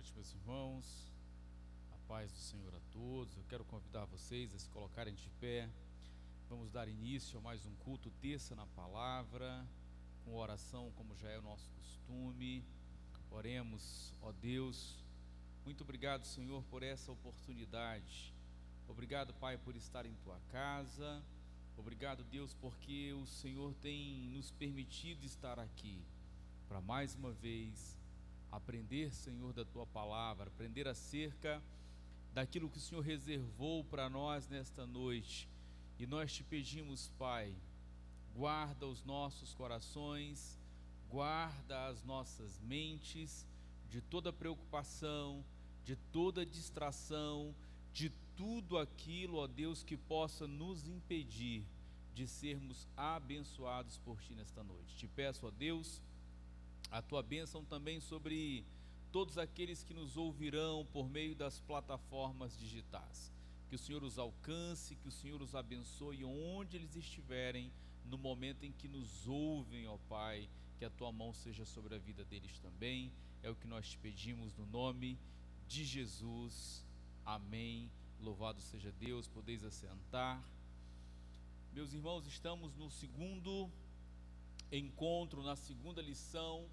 noite, meus irmãos. A paz do Senhor a todos. Eu quero convidar vocês a se colocarem de pé. Vamos dar início a mais um culto terça na palavra, com oração como já é o nosso costume. Oremos. Ó Deus, muito obrigado, Senhor, por essa oportunidade. Obrigado, Pai, por estar em Tua casa. Obrigado, Deus, porque o Senhor tem nos permitido estar aqui para mais uma vez aprender, Senhor, da Tua palavra, aprender acerca daquilo que o Senhor reservou para nós nesta noite. E nós te pedimos, Pai, guarda os nossos corações, guarda as nossas mentes de toda preocupação, de toda distração, de tudo aquilo, ó Deus, que possa nos impedir de sermos abençoados por Ti nesta noite. Te peço, ó Deus, a Tua bênção também sobre todos aqueles que nos ouvirão por meio das plataformas digitais. Que o Senhor os alcance, que o Senhor os abençoe onde eles estiverem, no momento em que nos ouvem, ó Pai, que a Tua mão seja sobre a vida deles também. É o que nós te pedimos no nome de Jesus. Amém. Louvado seja Deus. Podeis assentar. Meus irmãos, estamos no segundo encontro, na segunda lição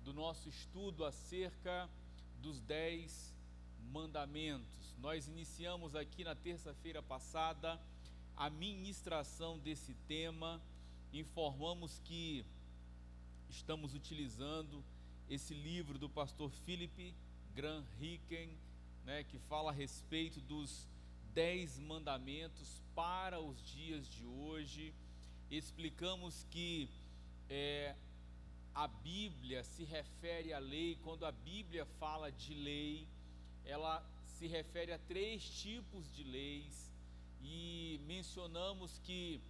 do nosso estudo acerca dos 10 mandamentos. Nós iniciamos aqui na terça-feira passada a ministração desse tema. Informamos que estamos utilizando esse livro do pastor Philip Graham Ricken, que fala a respeito dos 10 mandamentos para os dias de hoje. Explicamos que a Bíblia se refere à lei. Quando a Bíblia fala de lei, ela se refere a 3 tipos de leis, e mencionamos que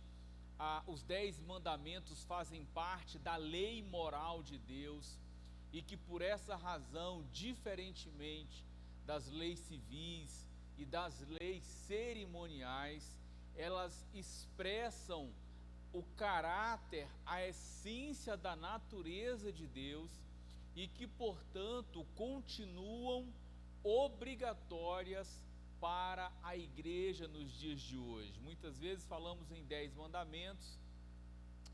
os 10 mandamentos fazem parte da lei moral de Deus, e que por essa razão, diferentemente das leis civis e das leis cerimoniais, elas expressam o caráter, a essência da natureza de Deus, e que, portanto, continuam obrigatórias para a igreja nos dias de hoje. Muitas vezes falamos em 10 mandamentos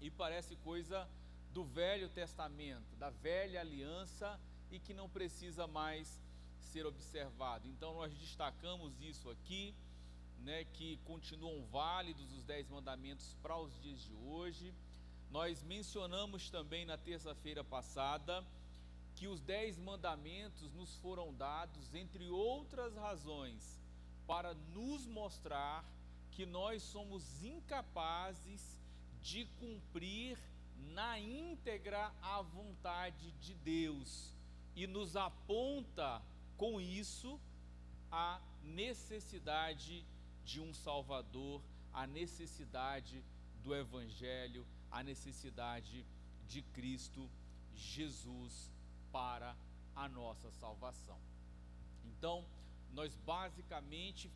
e parece coisa do Velho Testamento, da velha aliança, e que não precisa mais ser observado. Então nós destacamos isso aqui, que continuam válidos os 10 mandamentos para os dias de hoje. Nós mencionamos também na terça-feira passada que os 10 mandamentos nos foram dados, entre outras razões, para nos mostrar que nós somos incapazes de cumprir na íntegra a vontade de Deus, e nos aponta com isso a necessidade de um Salvador, a necessidade do Evangelho, a necessidade de Cristo Jesus para a nossa salvação. Então, nós basicamente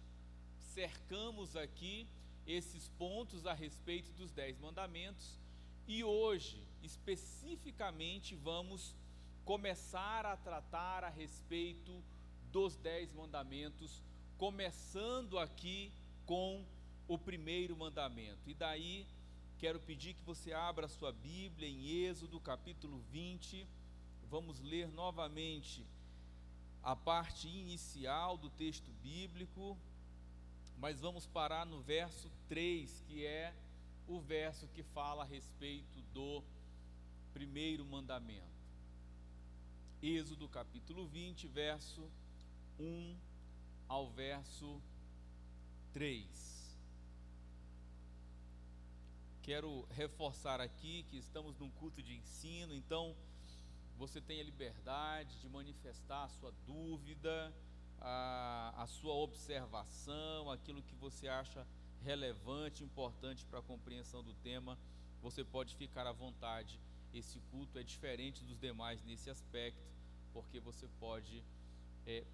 cercamos aqui esses pontos a respeito dos 10 mandamentos, e hoje, especificamente, vamos começar a tratar a respeito dos 10 mandamentos, começando aqui com o primeiro mandamento. E daí quero pedir que você abra a sua Bíblia em Êxodo capítulo 20. Vamos ler novamente a parte inicial do texto bíblico, mas vamos parar no verso 3, que é o verso que fala a respeito do primeiro mandamento. Êxodo capítulo 20, verso 1 ao verso 3. Quero reforçar aqui que estamos num culto de ensino, então você tem a liberdade de manifestar a sua dúvida, a sua observação, aquilo que você acha relevante, importante para a compreensão do tema. Você pode ficar à vontade. Esse culto é diferente dos demais nesse aspecto, porque você pode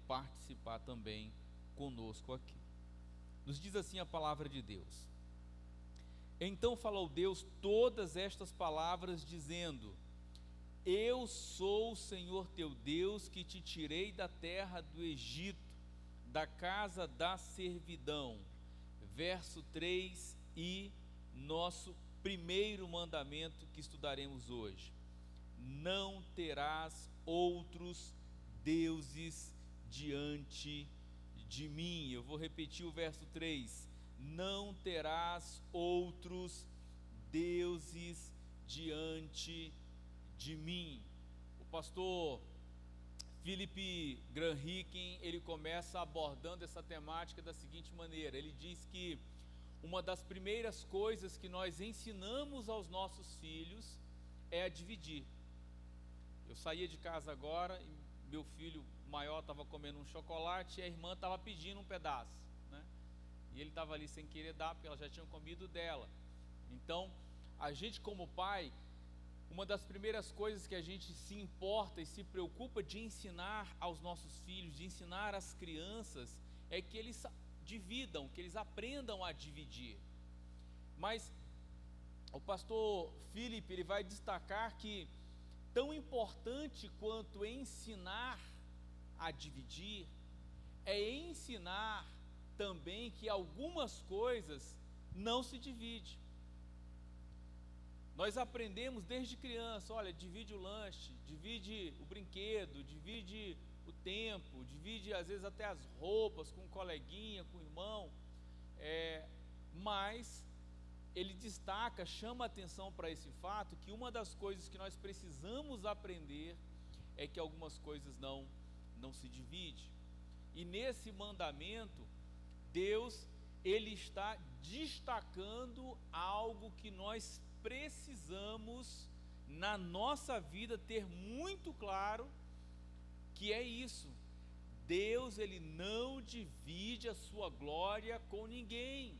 participar também conosco aqui. Nos diz assim a palavra de Deus: Então falou Deus todas estas palavras, dizendo: Eu sou o Senhor teu Deus, que te tirei da terra do Egito, da casa da servidão. Verso 3 e nosso primeiro mandamento que estudaremos hoje: não terás outros deuses diante de mim. Eu vou repetir o verso 3: não terás outros deuses diante de mim. O pastor Philip Graham Hicken, ele começa abordando essa temática da seguinte maneira: ele diz que uma das primeiras coisas que nós ensinamos aos nossos filhos é a dividir. Eu saía de casa agora e meu filho maior estava comendo um chocolate e a irmã estava pedindo um pedaço, né? E ele estava ali sem querer dar, porque ela já tinha comido dela. Então, a gente como pai, uma das primeiras coisas que a gente se importa e se preocupa de ensinar aos nossos filhos, de ensinar às crianças, é que eles dividam, que eles aprendam a dividir. Mas o pastor Philip, ele vai destacar que tão importante quanto ensinar a dividir é ensinar também que algumas coisas não se dividem. Nós aprendemos desde criança: olha, divide o lanche, divide o brinquedo, divide o tempo, divide às vezes até as roupas com o coleguinha, com o irmão, mas ele destaca, chama atenção para esse fato, que uma das coisas que nós precisamos aprender é que algumas coisas não se dividem. E nesse mandamento, Deus, ele está destacando algo que nós precisamos na nossa vida ter muito claro, que é isso: Deus, ele não divide a sua glória com ninguém.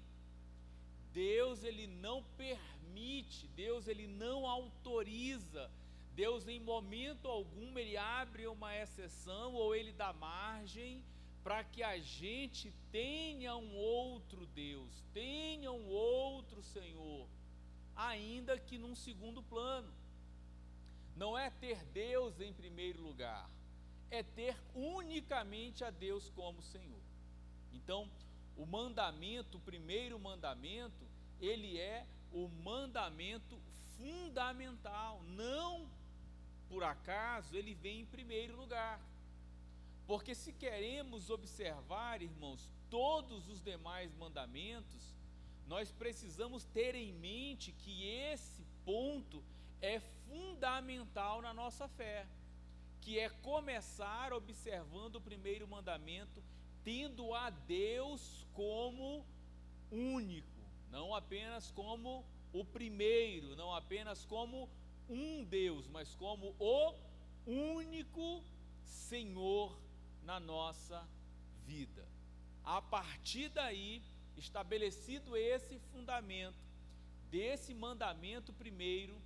Deus, ele não permite, Deus, ele não autoriza, Deus em momento algum ele abre uma exceção ou ele dá margem para que a gente tenha um outro Deus, tenha um outro Senhor, ainda que num segundo plano. Não é ter Deus em primeiro lugar, é ter unicamente a Deus como Senhor. Então, o mandamento, o primeiro mandamento, ele é o mandamento fundamental. Não por acaso ele vem em primeiro lugar, porque se queremos observar, irmãos, todos os demais mandamentos, nós precisamos ter em mente que esse ponto é fundamental na nossa fé, que é começar observando o primeiro mandamento, tendo a Deus como único, não apenas como o primeiro, não apenas como um Deus, mas como o único Senhor na nossa vida. A partir daí, estabelecido esse fundamento, desse mandamento primeiro,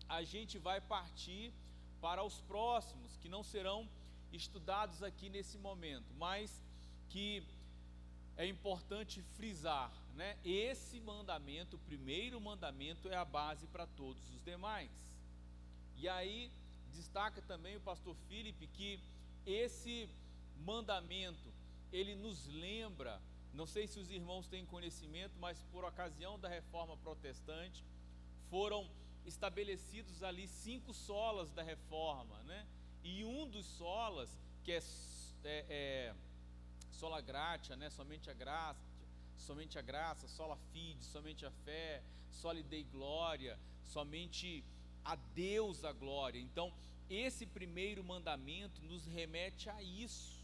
a gente vai partir para os próximos, que não serão estudados aqui nesse momento, mas que é importante frisar, né? Esse mandamento, o primeiro mandamento, é a base para todos os demais. E aí destaca também o pastor Philip que esse mandamento, ele nos lembra, não sei se os irmãos têm conhecimento, mas por ocasião da reforma protestante, foram estabelecidos ali 5 solas da reforma, né? E um dos solas, que é sola gratia, né? Somente a graça, sola fide, somente a fé, soli Dei glória, somente a Deus a glória. Então, esse primeiro mandamento nos remete a isso.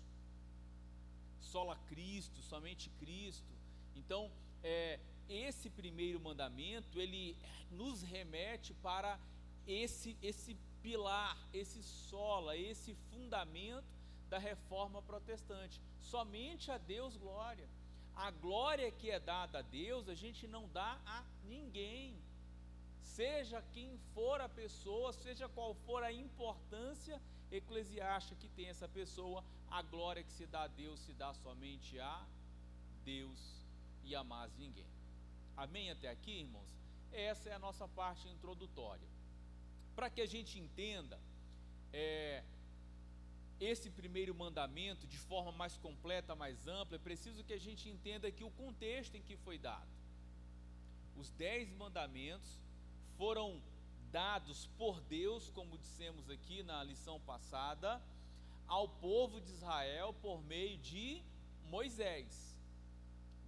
Sola Cristo, somente Cristo. Então, esse primeiro mandamento, ele nos remete para esse pilar, esse sola, esse fundamento da reforma protestante. Somente a Deus glória. A glória que é dada a Deus, a gente não dá a ninguém. Seja quem for a pessoa, seja qual for a importância eclesiástica que tem essa pessoa, a glória que se dá a Deus se dá somente a Deus e a mais ninguém. Amém até aqui, irmãos? Essa é a nossa parte introdutória. Para que a gente entenda esse primeiro mandamento de forma mais completa, mais ampla, é preciso que a gente entenda aqui o contexto em que foi dado. Os 10 mandamentos foram dados por Deus, como dissemos aqui na lição passada, ao povo de Israel por meio de Moisés.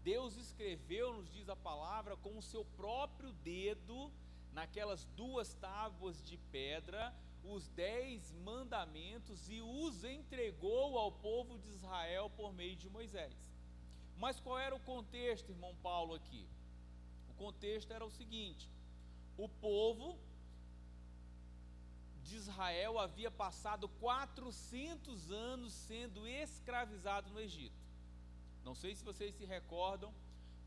Deus escreveu, nos diz a palavra, com o seu próprio dedo, naquelas 2 tábuas de pedra, os 10 mandamentos e os entregou ao povo de Israel por meio de Moisés. Mas qual era o contexto, irmão Paulo, aqui? O contexto era o seguinte: o povo de Israel havia passado 400 anos sendo escravizado no Egito. Não sei se vocês se recordam,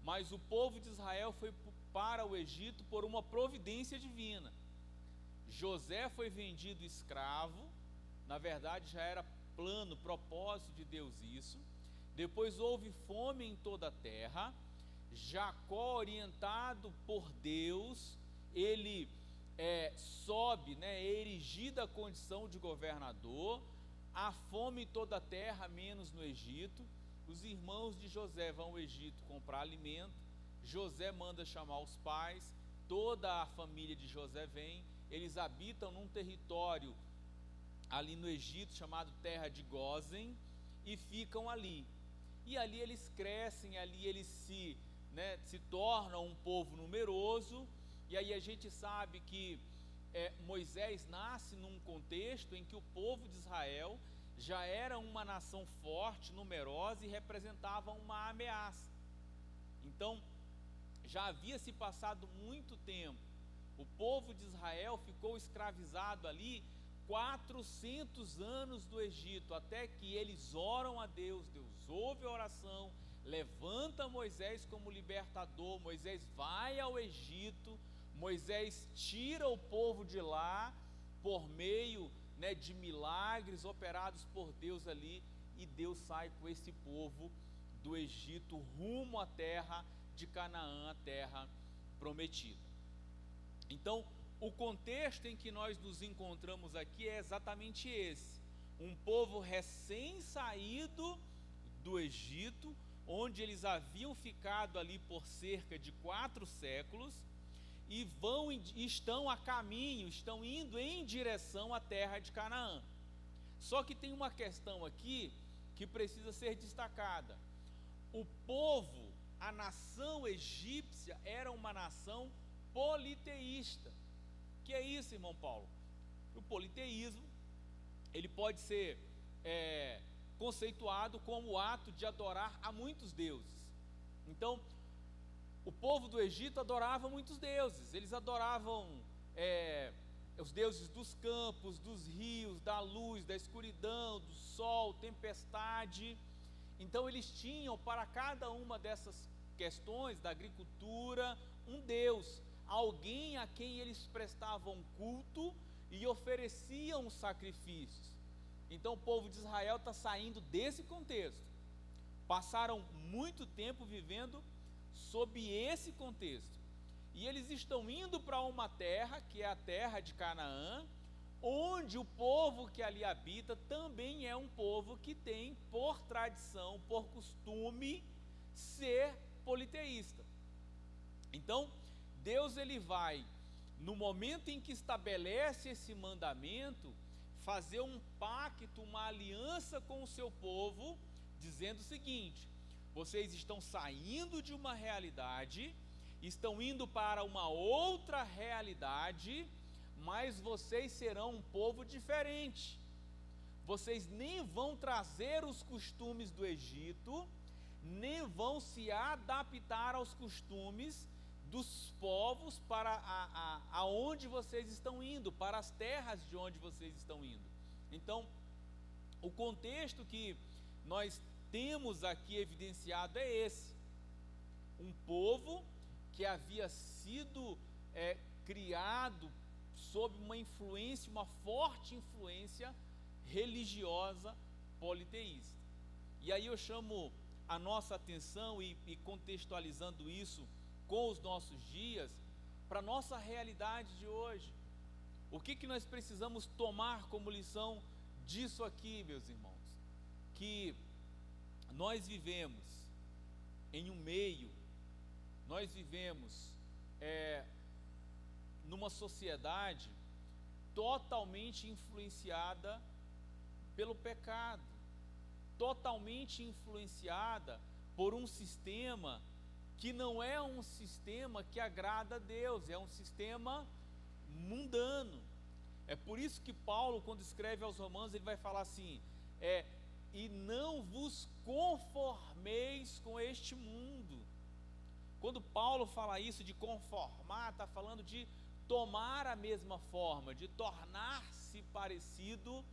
mas o povo de Israel foi para o Egito por uma providência divina. José foi vendido escravo, na verdade já era plano, propósito de Deus isso. Depois houve fome em toda a terra. Jacó, orientado por Deus, ele sobe, é erigido à condição de governador. Há fome em toda a terra, menos no Egito. Os irmãos de José vão ao Egito comprar alimento. José manda chamar os pais, toda a família de José vem. Eles habitam num território ali no Egito chamado Terra de Gósen e ficam ali. E ali eles crescem, ali eles se tornam um povo numeroso. E aí a gente sabe que Moisés nasce num contexto em que o povo de Israel já era uma nação forte, numerosa e representava uma ameaça. Então, já havia se passado muito tempo. O povo de Israel ficou escravizado ali 400 anos do Egito, até que eles oram a Deus. Deus ouve a oração, levanta Moisés como libertador. Moisés vai ao Egito, Moisés tira o povo de lá por meio de milagres operados por Deus ali, e Deus sai com esse povo do Egito rumo à terra de Canaã, a terra prometida. Então, o contexto em que nós nos encontramos aqui é exatamente esse: um povo recém-saído do Egito, onde eles haviam ficado ali por cerca de 4 séculos, e estão a caminho, estão indo em direção à terra de Canaã. Só que tem uma questão aqui que precisa ser destacada. O povo, a nação egípcia, era uma nação politeísta. Que é isso, irmão Paulo? O politeísmo, ele pode ser conceituado como o ato de adorar a muitos deuses. Então, o povo do Egito adorava muitos deuses. Eles adoravam os deuses dos campos, dos rios, da luz, da escuridão, do sol, tempestade. Então eles tinham para cada uma dessas questões da agricultura um deus, alguém a quem eles prestavam culto e ofereciam sacrifícios. Então o povo de Israel está saindo desse contexto. Passaram muito tempo vivendo sob esse contexto, e eles estão indo para uma terra, que é a terra de Canaã, onde o povo que ali habita também é um povo que tem por tradição, por costume, ser politeísta. Então Deus, ele vai, no momento em que estabelece esse mandamento, fazer um pacto, uma aliança com o seu povo, dizendo o seguinte: vocês estão saindo de uma realidade, estão indo para uma outra realidade, mas vocês serão um povo diferente. Vocês nem vão trazer os costumes do Egito, nem vão se adaptar aos costumes dos povos para aonde vocês estão indo, para as terras de onde vocês estão indo. Então, o contexto que nós temos aqui evidenciado é esse: um povo que havia sido criado sob uma influência, uma forte influência religiosa politeísta. E aí eu chamo a nossa atenção e contextualizando isso com os nossos dias, para a nossa realidade de hoje. O que nós precisamos tomar como lição disso aqui, meus irmãos? Que nós vivemos em um meio, nós vivemos numa sociedade totalmente influenciada pelo pecado, totalmente influenciada por um sistema que não é um sistema que agrada a Deus, é um sistema mundano. É por isso que Paulo, quando escreve aos Romanos, ele vai falar assim, e não vos conformeis com este mundo. Quando Paulo fala isso de conformar, está falando de tomar a mesma forma, de tornar-se parecido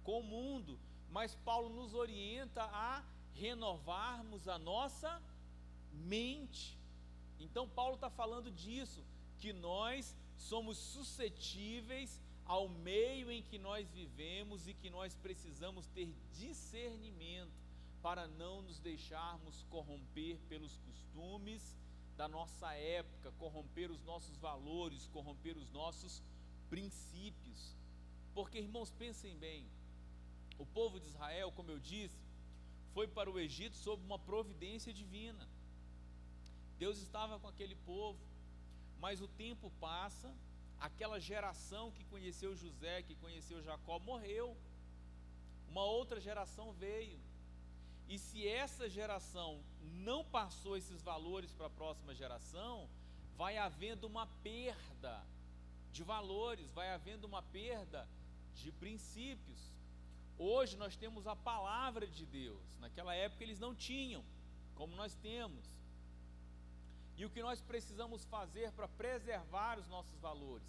com o mundo. Mas Paulo nos orienta a renovarmos a nossa mente. Então Paulo está falando disso, que nós somos suscetíveis ao meio em que nós vivemos e que nós precisamos ter discernimento para não nos deixarmos corromper pelos costumes da nossa época, corromper os nossos valores, corromper os nossos princípios. Porque, irmãos, pensem bem, o povo de Israel, como eu disse, foi para o Egito sob uma providência divina. Deus estava com aquele povo, mas o tempo passa, aquela geração que conheceu José, que conheceu Jacó, morreu. Uma outra geração veio. E se essa geração não passou esses valores para a próxima geração, vai havendo uma perda de valores, vai havendo uma perda de princípios. Hoje nós temos a palavra de Deus, naquela época eles não tinham, como nós temos. E o que nós precisamos fazer para preservar os nossos valores,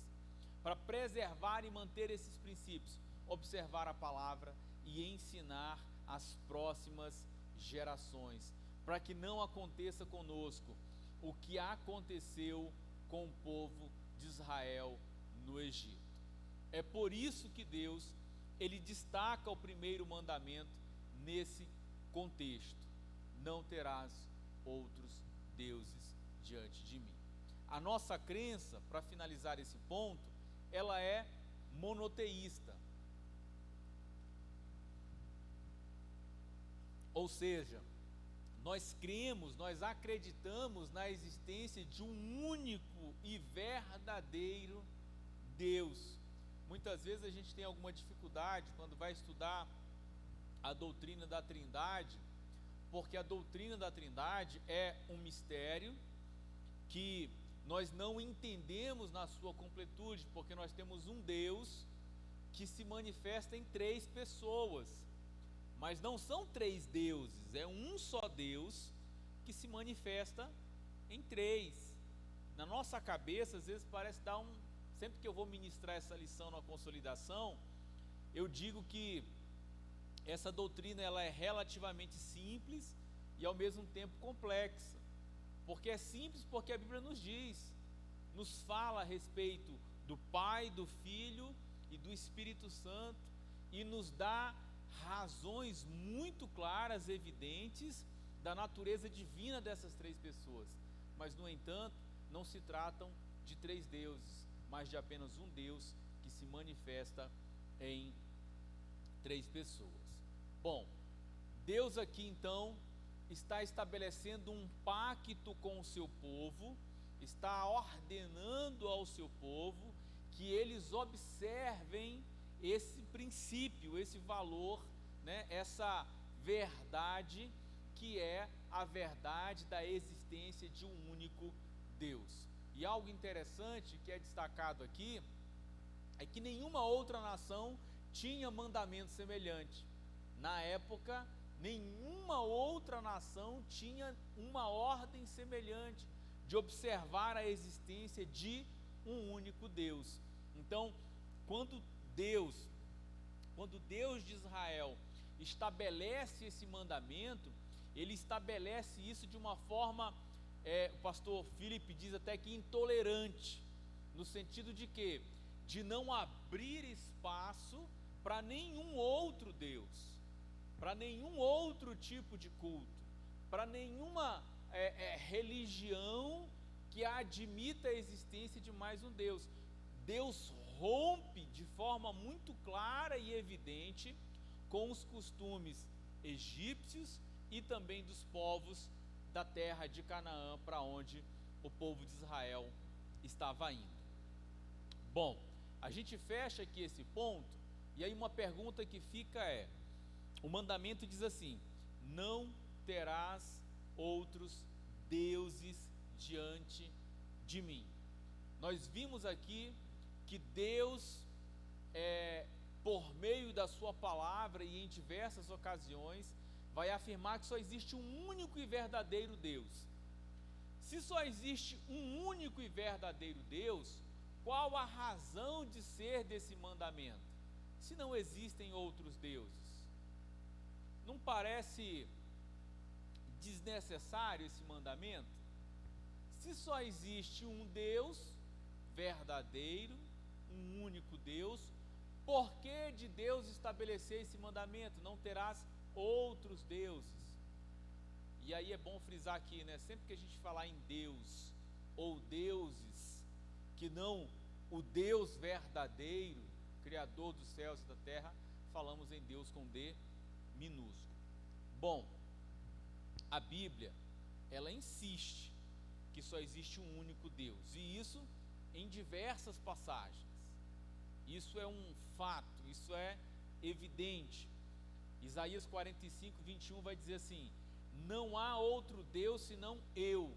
para preservar e manter esses princípios? Observar a palavra e ensinar as próximas gerações, para que não aconteça conosco o que aconteceu com o povo de Israel no Egito. É por isso que Deus, ele destaca o primeiro mandamento nesse contexto: não terás outros deuses diante de mim. A nossa crença, para finalizar esse ponto, ela é monoteísta. Ou seja, nós cremos, nós acreditamos na existência de um único e verdadeiro Deus. Muitas vezes a gente tem alguma dificuldade quando vai estudar a doutrina da Trindade, porque a doutrina da Trindade é um mistério que nós não entendemos na sua completude, porque nós temos um Deus que se manifesta em três pessoas. Mas não são três deuses, é um só Deus que se manifesta em três. Na nossa cabeça, às vezes parece dar sempre que eu vou ministrar essa lição na consolidação, eu digo que essa doutrina ela é relativamente simples e ao mesmo tempo complexa. Porque é simples porque a Bíblia nos fala a respeito do Pai, do Filho e do Espírito Santo, e nos dá razões muito claras, evidentes, da natureza divina dessas três pessoas. Mas, no entanto, não se tratam de três deuses, mas de apenas um Deus que se manifesta em três pessoas. Bom, Deus aqui então está estabelecendo um pacto com o seu povo, está ordenando ao seu povo que eles observem esse princípio, esse valor, né, essa verdade, que é a verdade da existência de um único Deus. E algo interessante que é destacado aqui é que nenhuma outra nação tinha mandamento semelhante. Na época, nenhuma outra nação tinha uma ordem semelhante de observar a existência de um único Deus. Então, quando Deus de Israel estabelece esse mandamento, ele estabelece isso de uma forma, o pastor Philip diz até que intolerante, no sentido de que? De não abrir espaço para nenhum outro Deus, para nenhum outro tipo de culto, para nenhuma religião que admita a existência de mais um Deus. Deus rompe de forma muito clara e evidente com os costumes egípcios e também dos povos da terra de Canaã, para onde o povo de Israel estava indo. Bom, a gente fecha aqui esse ponto, e aí uma pergunta que fica é: o mandamento diz assim: não terás outros deuses diante de mim. Nós vimos aqui que Deus, por meio da sua palavra e em diversas ocasiões, vai afirmar que só existe um único e verdadeiro Deus. Se só existe um único e verdadeiro Deus, qual a razão de ser desse mandamento? Se não existem outros deuses, não parece desnecessário esse mandamento? Se só existe um Deus verdadeiro, um único Deus, por que de Deus estabelecer esse mandamento? Não terás outros deuses. E aí é bom frisar aqui, né? Sempre que a gente falar em Deus ou deuses, que não o Deus verdadeiro, Criador dos céus e da terra, falamos em Deus com D minúsculo. Bom, a Bíblia, ela insiste que só existe um único Deus, e isso em diversas passagens. Isso é um fato, isso é evidente. Isaías 45, 21 vai dizer assim: não há outro Deus senão eu,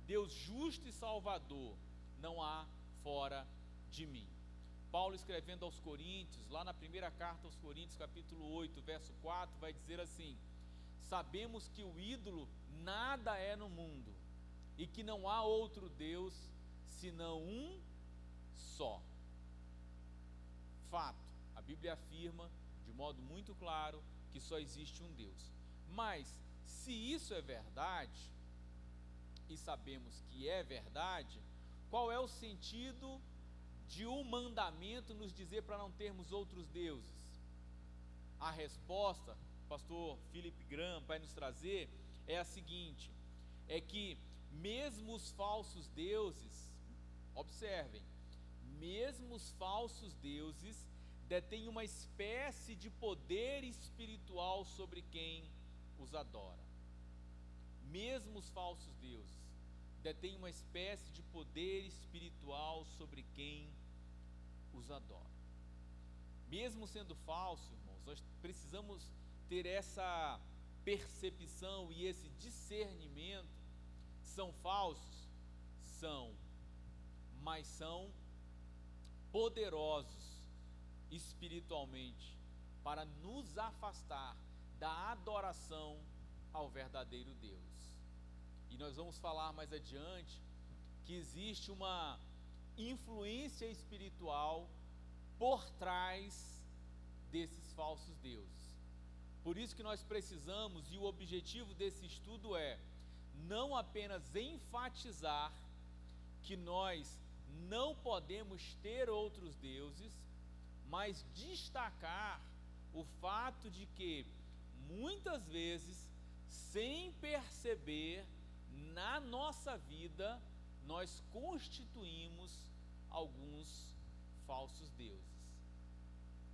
Deus justo e salvador, não há fora de mim. Paulo, escrevendo aos Coríntios, lá na primeira carta aos Coríntios, capítulo 8, verso 4, vai dizer assim: sabemos que o ídolo nada é no mundo, e que não há outro Deus senão um só. Fato, a Bíblia afirma de modo muito claro que só existe um Deus. Mas, se isso é verdade, e sabemos que é verdade, qual é o sentido de um mandamento nos dizer para não termos outros deuses? A resposta, o pastor Philip Graham vai nos trazer, é a seguinte: é que mesmo os falsos deuses, observem, mesmo os falsos deuses detêm uma espécie de poder espiritual sobre quem os adora. Mesmo os falsos deuses detêm uma espécie de poder espiritual sobre quem os adora. Mesmo sendo falso, irmãos, nós precisamos ter essa percepção e esse discernimento. São falsos? São, mas são poderosos espiritualmente para nos afastar da adoração ao verdadeiro Deus. E nós vamos falar mais adiante que existe uma influência espiritual por trás desses falsos deuses. Por isso que nós precisamos, e o objetivo desse estudo é não apenas enfatizar que nós não podemos ter outros deuses, mas destacar o fato de que muitas vezes, sem perceber, na nossa vida nós constituímos alguns falsos deuses.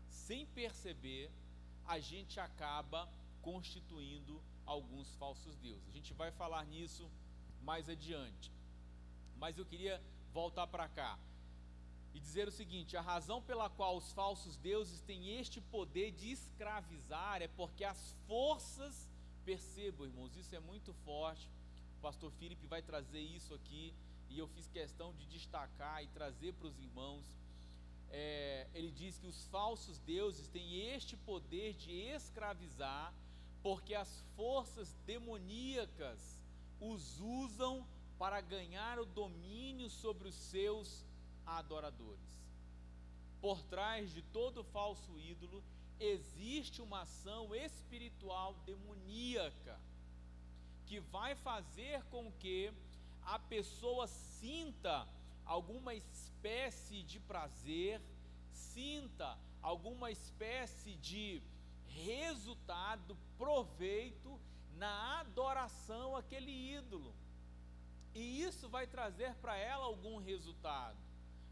Sem perceber, a gente acaba constituindo alguns falsos deuses. A gente vai falar nisso mais adiante. Mas eu queria voltar para cá e dizer o seguinte: a razão pela qual os falsos deuses têm este poder de escravizar é porque as forças, percebam, irmãos, isso é muito forte. O pastor Felipe vai trazer isso aqui, e eu fiz questão de destacar e trazer para os irmãos. Ele diz que os falsos deuses têm este poder de escravizar, porque as forças demoníacas os usam para ganhar o domínio sobre os seus adoradores. Por trás de todo falso ídolo existe uma ação espiritual demoníaca que vai fazer com que a pessoa sinta alguma espécie de prazer, sinta alguma espécie de resultado, proveito na adoração àquele ídolo. E isso vai trazer para ela algum resultado.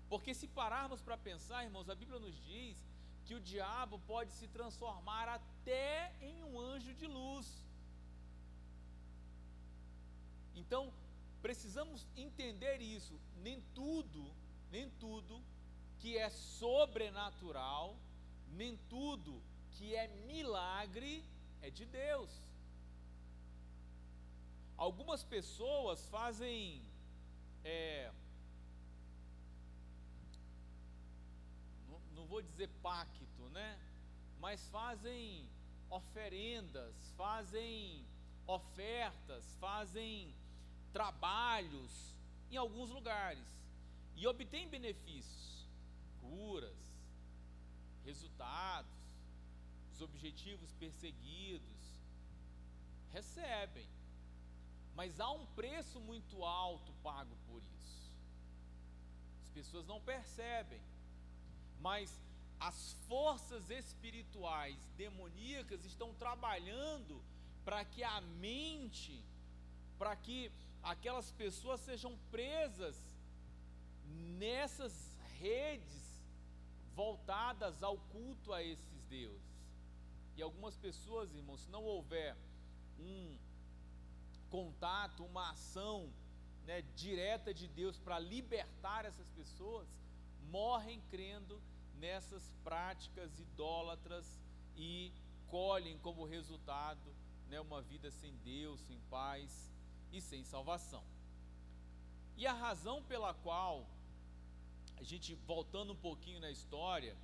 Porque se pararmos para pensar, irmãos, a Bíblia nos diz que o diabo pode se transformar até em um anjo de luz. Então, precisamos entender isso. Nem tudo que é sobrenatural, nem tudo que é milagre é de Deus. Algumas pessoas fazem não vou dizer pacto, né? Mas fazem oferendas, fazem ofertas, fazem trabalhos em alguns lugares e obtêm benefícios, curas, resultados, os objetivos perseguidos, recebem, mas há um preço muito alto pago por isso. As pessoas não percebem, mas as forças espirituais demoníacas estão trabalhando para que a mente, para que aquelas pessoas sejam presas nessas redes voltadas ao culto a esses deuses. E algumas pessoas, irmãos, se não houver um contato, uma ação, né, direta de Deus para libertar essas pessoas, morrem crendo nessas práticas idólatras e colhem como resultado, né, uma vida sem Deus, sem paz e sem salvação. E a razão pela qual, a gente voltando um pouquinho na história,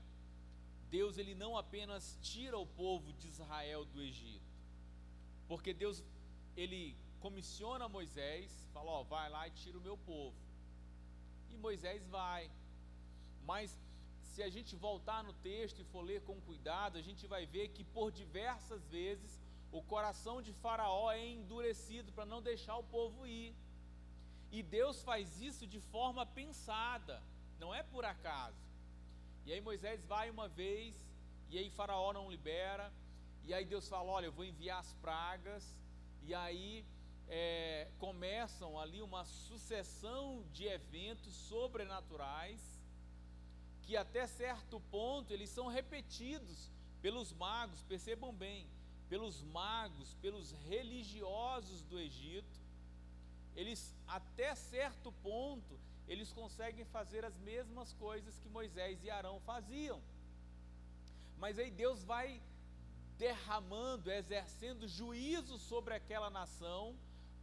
Deus ele não apenas tira o povo de Israel do Egito, porque Deus ele comissiona Moisés, fala, ó, vai lá e tira o meu povo, e Moisés vai, mas se a gente voltar no texto e for ler com cuidado, a gente vai ver que por diversas vezes o coração de Faraó é endurecido para não deixar o povo ir, e Deus faz isso de forma pensada, não é por acaso. E aí Moisés vai uma vez, e aí Faraó não libera, e aí Deus fala, olha, eu vou enviar as pragas, e aí começam ali uma sucessão de eventos sobrenaturais, que até certo ponto eles são repetidos pelos magos, percebam bem, pelos magos, pelos religiosos do Egito. Eles até certo ponto eles conseguem fazer as mesmas coisas que Moisés e Arão faziam, mas aí Deus vai derramando, exercendo juízo sobre aquela nação,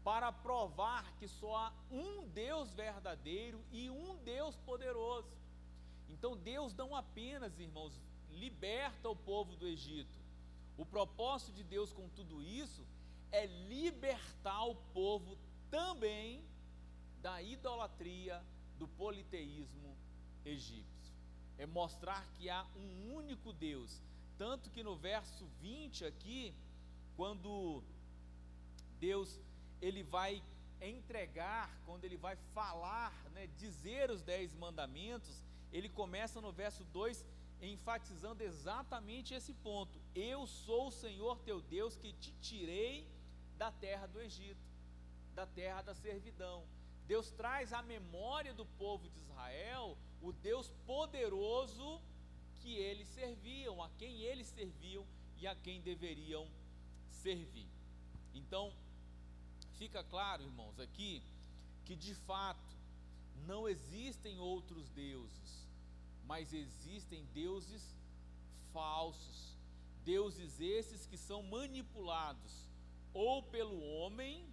para provar que só há um Deus verdadeiro e um Deus poderoso. Então Deus não apenas, irmãos, liberta o povo do Egito. O propósito de Deus com tudo isso é libertar o povo também da idolatria, do politeísmo egípcio. É mostrar que há um único Deus. Tanto que no verso 20 aqui, quando Deus ele vai entregar, quando ele vai falar, né, dizer os 10 mandamentos, ele começa no verso 2 enfatizando exatamente esse ponto: eu sou o Senhor teu Deus que te tirei da terra do Egito, da terra da servidão. Deus traz à memória do povo de Israel o Deus poderoso que eles serviam, a quem eles serviam e a quem deveriam servir. Então, fica claro, irmãos, aqui, que de fato não existem outros deuses, mas existem deuses falsos, deuses esses que são manipulados ou pelo homem,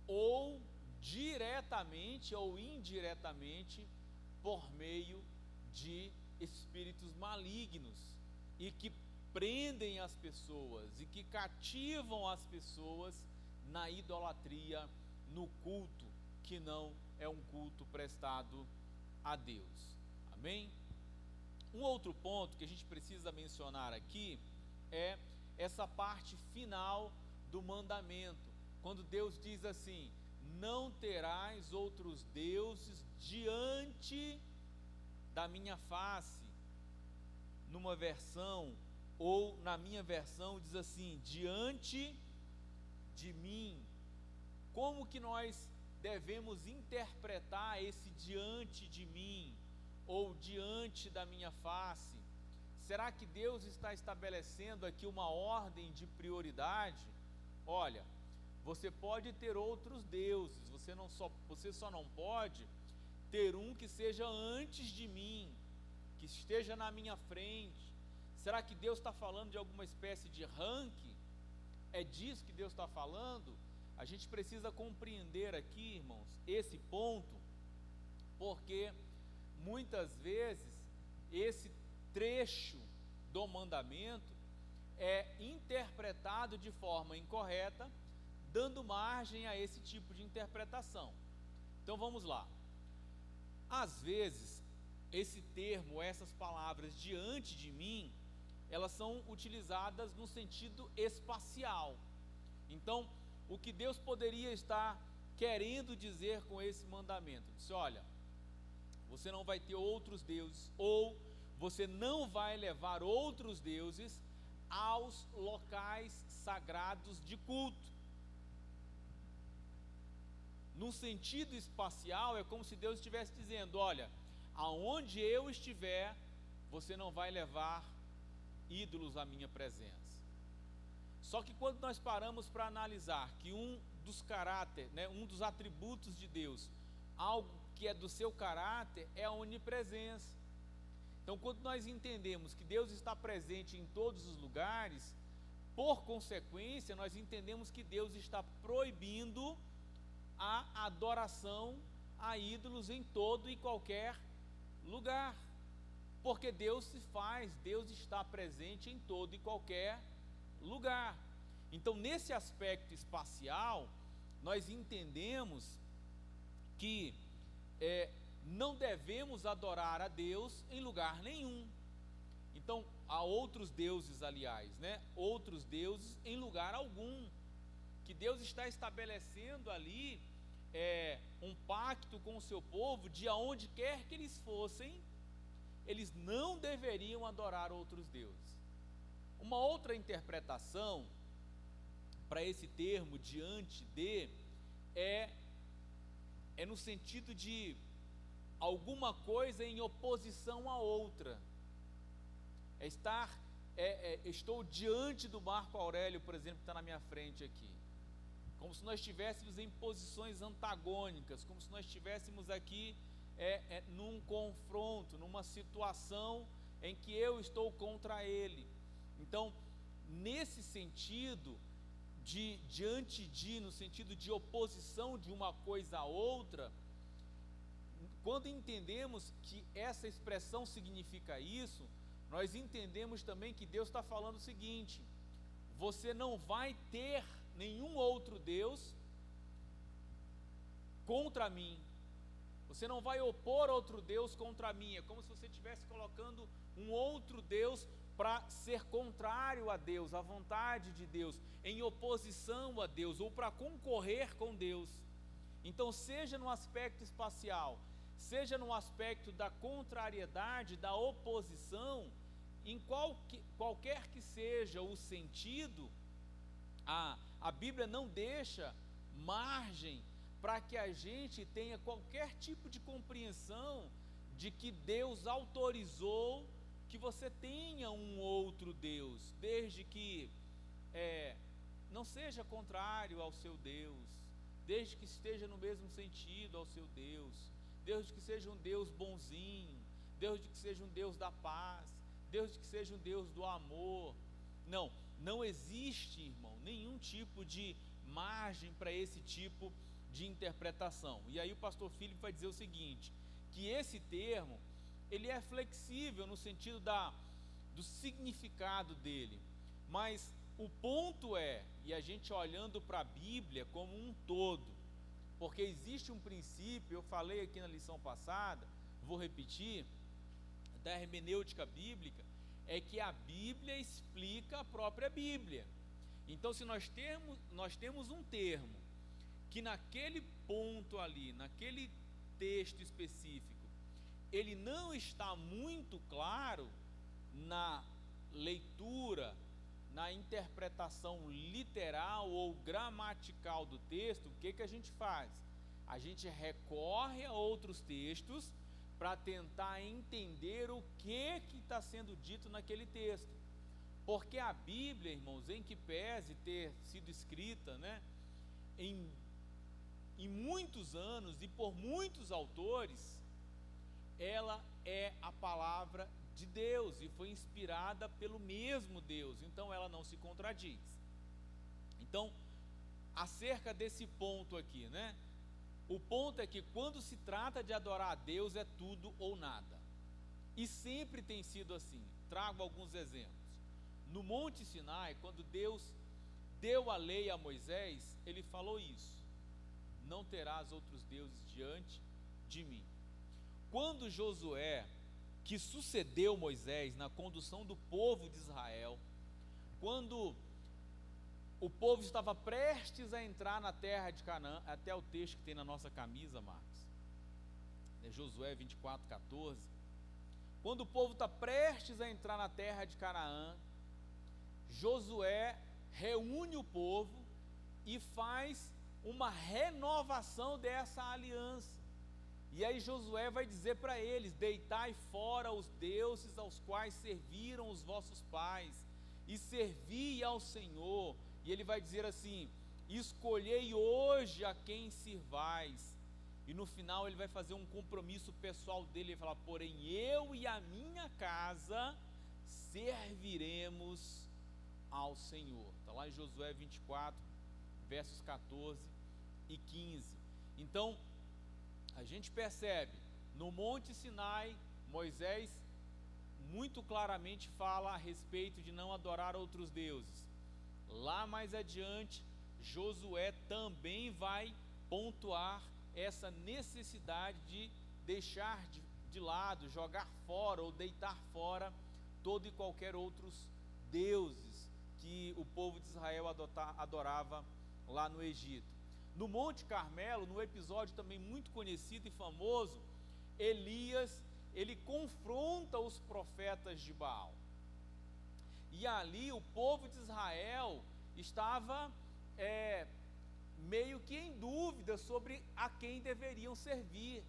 ou diretamente ou indiretamente por meio de espíritos malignos, e que prendem as pessoas e que cativam as pessoas na idolatria, no culto que não é um culto prestado a Deus. Amém? Um outro ponto que a gente precisa mencionar aqui é essa parte final do mandamento, quando Deus diz assim: não terás outros deuses diante da minha face. Numa versão, ou na minha versão diz assim: diante de mim. Como que nós devemos interpretar esse diante de mim? ou diante da minha face? Será que Deus está estabelecendo aqui uma ordem de prioridade? Olha, você pode ter outros deuses, você só não pode ter um que seja antes de mim, que esteja na minha frente. Será que Deus está falando de alguma espécie de ranking? É disso que Deus está falando? A gente precisa compreender aqui, irmãos, esse ponto, porque muitas vezes esse trecho do mandamento é interpretado de forma incorreta, dando margem a esse tipo de interpretação. Então vamos lá. Às vezes, esse termo, essas palavras diante de mim, elas são utilizadas no sentido espacial. Então, o que Deus poderia estar querendo dizer com esse mandamento? Diz: olha, você não vai ter outros deuses, ou você não vai levar outros deuses aos locais sagrados de culto. No sentido espacial, é como se Deus estivesse dizendo: olha, aonde eu estiver, você não vai levar ídolos à minha presença. Só que quando nós paramos para analisar que um dos caráteres, um dos atributos de Deus, algo que é do seu caráter, é a onipresença. Então, quando nós entendemos que Deus está presente em todos os lugares, por consequência, nós entendemos que Deus está proibindo a adoração a ídolos em todo e qualquer lugar, porque Deus está presente em todo e qualquer lugar. Então, nesse aspecto espacial, nós entendemos que não devemos adorar a Deus em lugar nenhum. Então, há outros deuses, aliás, outros deuses em lugar algum, que Deus está estabelecendo ali um pacto com o seu povo, de aonde quer que eles fossem, eles não deveriam adorar outros deuses. Uma outra interpretação para esse termo diante de é no sentido de alguma coisa em oposição a outra. Estou diante do Marco Aurélio, por exemplo, que está na minha frente aqui, como se nós estivéssemos em posições antagônicas, como se nós estivéssemos aqui num confronto, numa situação em que eu estou contra ele. Então, nesse sentido de diante de, no sentido de oposição de uma coisa a outra, quando entendemos que essa expressão significa isso, nós entendemos também que Deus está falando o seguinte: você não vai ter nenhum outro Deus contra mim, você não vai opor outro Deus contra mim. É como se você estivesse colocando um outro Deus para ser contrário a Deus, à vontade de Deus, em oposição a Deus, ou para concorrer com Deus. Então, seja no aspecto espacial, seja no aspecto da contrariedade, da oposição, em qualquer que seja o sentido, a Bíblia não deixa margem para que a gente tenha qualquer tipo de compreensão de que Deus autorizou que você tenha um outro Deus, desde que não seja contrário ao seu Deus, desde que esteja no mesmo sentido ao seu Deus, desde que seja um Deus bonzinho, desde que seja um Deus da paz, desde que seja um Deus do amor. Não existe, irmão, nenhum tipo de margem para esse tipo de interpretação. E aí o pastor Filipe vai dizer o seguinte, que esse termo, ele é flexível no sentido do significado dele, mas o ponto e a gente olhando para a Bíblia como um todo, porque existe um princípio, eu falei aqui na lição passada, vou repetir, da hermenêutica bíblica, é que a Bíblia explica a própria Bíblia. Então, se nós temos um termo que naquele ponto ali, naquele texto específico, ele não está muito claro na leitura, na interpretação literal ou gramatical do texto, o que a gente faz? A gente recorre a outros textos para tentar entender o que está sendo dito naquele texto. Porque a Bíblia, irmãos, em que pese ter sido escrita, né, em muitos anos e por muitos autores, ela é a palavra de Deus e foi inspirada pelo mesmo Deus, então ela não se contradiz. Então, acerca desse ponto aqui, né? O ponto é que quando se trata de adorar a Deus é tudo ou nada. E sempre tem sido assim. Trago alguns exemplos. No Monte Sinai, quando Deus deu a lei a Moisés, ele falou isso: não terás outros deuses diante de mim. Quando Josué, que sucedeu Moisés na condução do povo de Israel, quando o povo estava prestes a entrar na terra de Canaã, até o texto que tem na nossa camisa, Marcos, Josué 24:14, quando o povo está prestes a entrar na terra de Canaã, Josué reúne o povo e faz uma renovação dessa aliança. E aí Josué vai dizer para eles: deitai fora os deuses aos quais serviram os vossos pais, e servi ao Senhor. E ele vai dizer assim: escolhei hoje a quem sirvais. E no final ele vai fazer um compromisso pessoal dele, ele vai falar: porém eu e a minha casa serviremos ao Senhor. Está lá em Josué 24, versos 14 e 15. Então, a gente percebe, no Monte Sinai, Moisés muito claramente fala a respeito de não adorar outros deuses. Lá mais adiante, Josué também vai pontuar essa necessidade de deixar de lado, jogar fora ou deitar fora todo e qualquer outros deuses que o povo de Israel adorava lá no Egito. No Monte Carmelo, no episódio também muito conhecido e famoso, Elias, ele confronta os profetas de Baal. E ali o povo de Israel estava meio que em dúvida sobre a quem deveriam servir.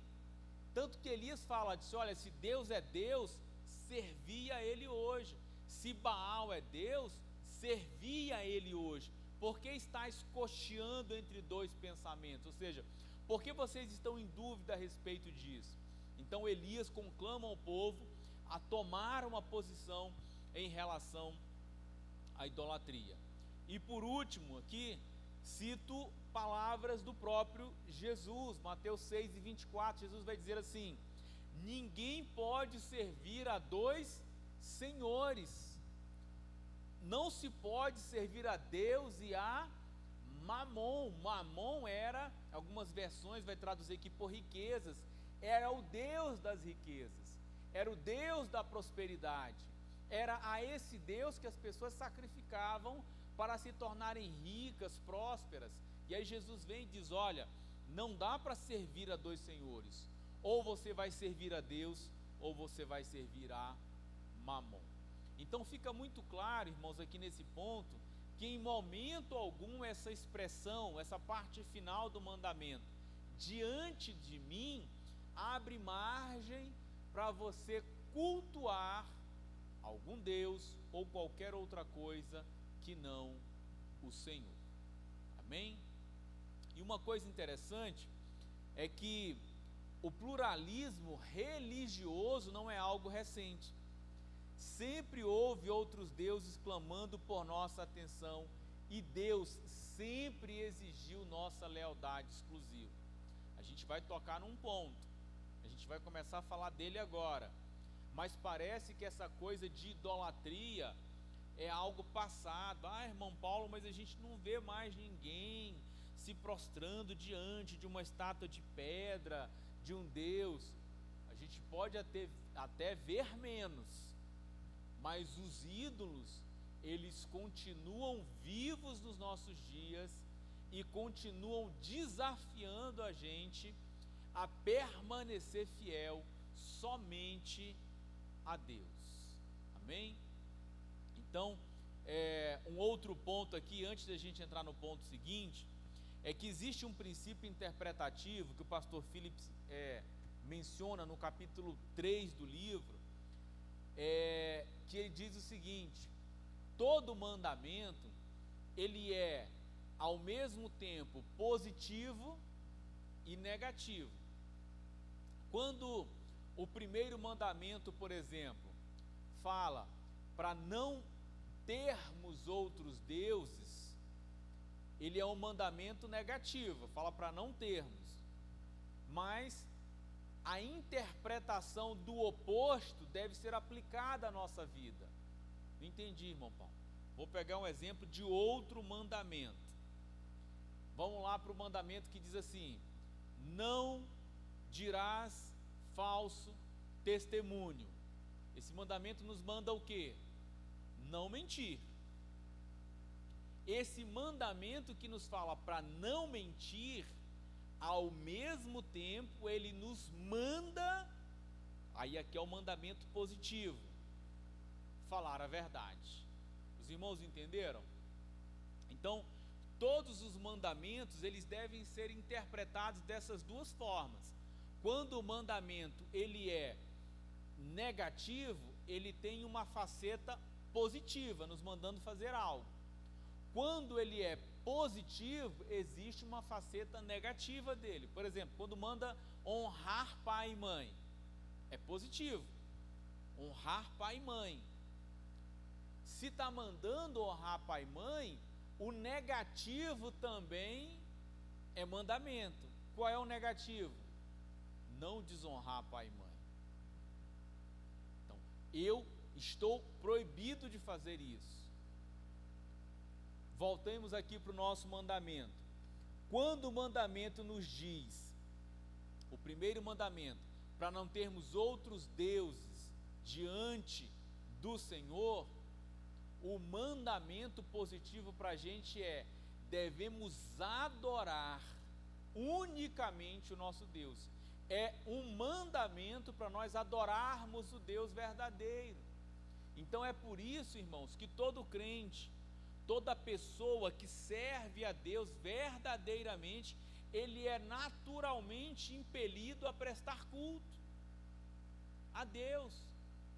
Tanto que Elias fala, disse: olha, se Deus é Deus, servia a Ele hoje. Se Baal é Deus, servia a Ele hoje. Por que estáis cocheando entre dois pensamentos? Ou seja, por que vocês estão em dúvida a respeito disso? Então Elias conclama o povo a tomar uma posição em relação à idolatria. E por último aqui, cito palavras do próprio Jesus, Mateus 6:24, Jesus vai dizer assim: ninguém pode servir a dois senhores. Não se pode servir a Deus e a Mamon. Mamon era, algumas versões vai traduzir aqui por riquezas, era o Deus das riquezas, era o Deus da prosperidade, era a esse Deus que as pessoas sacrificavam para se tornarem ricas, prósperas. E aí Jesus vem e diz: olha, não dá para servir a dois senhores, ou você vai servir a Deus, ou você vai servir a Mamon. Então fica muito claro, irmãos, aqui nesse ponto, que em momento algum essa expressão, essa parte final do mandamento, diante de mim, abre margem para você cultuar algum Deus ou qualquer outra coisa que não o Senhor. Amém? E uma coisa interessante é que o pluralismo religioso não é algo recente. Sempre houve outros deuses clamando por nossa atenção e Deus sempre exigiu nossa lealdade exclusiva. A gente vai tocar num ponto, a gente vai começar a falar dele agora, mas parece que essa coisa de idolatria é algo passado. Irmão Paulo, mas a gente não vê mais ninguém se prostrando diante de uma estátua de pedra, de um Deus. A gente pode até ver menos, mas os ídolos, eles continuam vivos nos nossos dias e continuam desafiando a gente a permanecer fiel somente a Deus. Amém? Então, um outro ponto aqui, antes da gente entrar no ponto seguinte, é que existe um princípio interpretativo que o pastor Phillips menciona no capítulo 3 do livro, que ele diz o seguinte: todo mandamento, ele é ao mesmo tempo positivo e negativo. Quando o primeiro mandamento, por exemplo, fala para não termos outros deuses, ele é um mandamento negativo, fala para não termos. Mas a interpretação do oposto deve ser aplicada à nossa vida. Não entendi, irmão Paulo. Vou pegar um exemplo de outro mandamento. Vamos lá para o mandamento que diz assim: não dirás falso testemunho. Esse mandamento nos manda o quê? Não mentir. Esse mandamento que nos fala para não mentir, ao mesmo tempo ele nos manda, aí aqui é o mandamento positivo, falar a verdade. Os irmãos entenderam? Então, todos os mandamentos, eles devem ser interpretados dessas duas formas. Quando o mandamento ele é negativo, ele tem uma faceta positiva, nos mandando fazer algo. Quando ele é positivo, existe uma faceta negativa dele. Por exemplo, quando manda honrar pai e mãe, é positivo, honrar pai e mãe. Se está mandando honrar pai e mãe, o negativo também é mandamento. Qual é o negativo? Não desonrar pai e mãe. Então, eu estou proibido de fazer isso. Voltemos aqui para o nosso mandamento. Quando o mandamento nos diz, o primeiro mandamento, para não termos outros deuses diante do Senhor, o mandamento positivo para a gente é: devemos adorar unicamente o nosso Deus. É um mandamento para nós adorarmos o Deus verdadeiro. Então é por isso, irmãos, que todo crente, toda pessoa que serve a Deus verdadeiramente, ele é naturalmente impelido a prestar culto a Deus,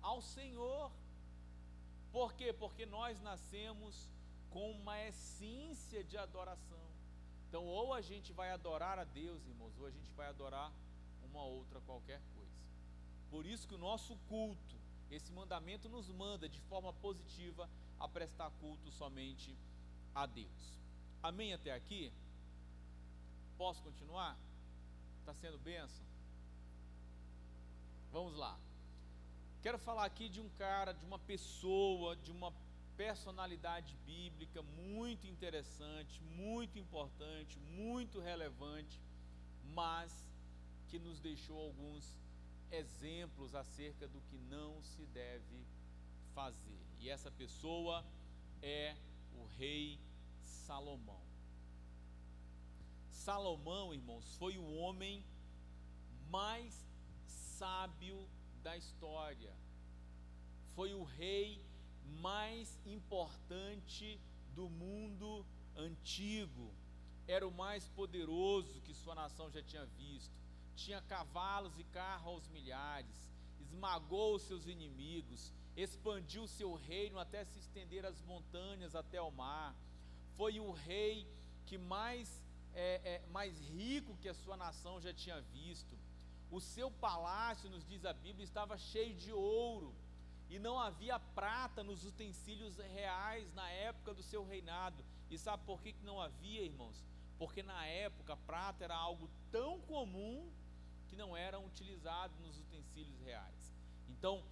ao Senhor. Por quê? Porque nós nascemos com uma essência de adoração. Então, ou a gente vai adorar a Deus, irmãos, ou a gente vai adorar uma outra qualquer coisa. Por isso que o nosso culto, esse mandamento nos manda de forma positiva a prestar culto somente a Deus. Amém até aqui? Posso continuar? Está sendo bênção? Vamos lá. Quero falar aqui de um cara, de uma pessoa, de uma personalidade bíblica muito interessante, muito importante, muito relevante, mas que nos deixou alguns exemplos acerca do que não se deve fazer. E essa pessoa é o rei Salomão. Salomão, irmãos, foi o homem mais sábio da história. Foi o rei mais importante do mundo antigo. Era o mais poderoso que sua nação já tinha visto. Tinha cavalos e carros aos milhares. Esmagou os seus inimigos. Expandiu seu reino até se estender as montanhas até o mar. Foi o rei que mais rico que a sua nação já tinha visto. O seu palácio, nos diz a Bíblia, estava cheio de ouro, e não havia prata nos utensílios reais na época do seu reinado. E sabe por que não havia, irmãos? Porque na época a prata era algo tão comum que não eram utilizados nos utensílios reais. Então,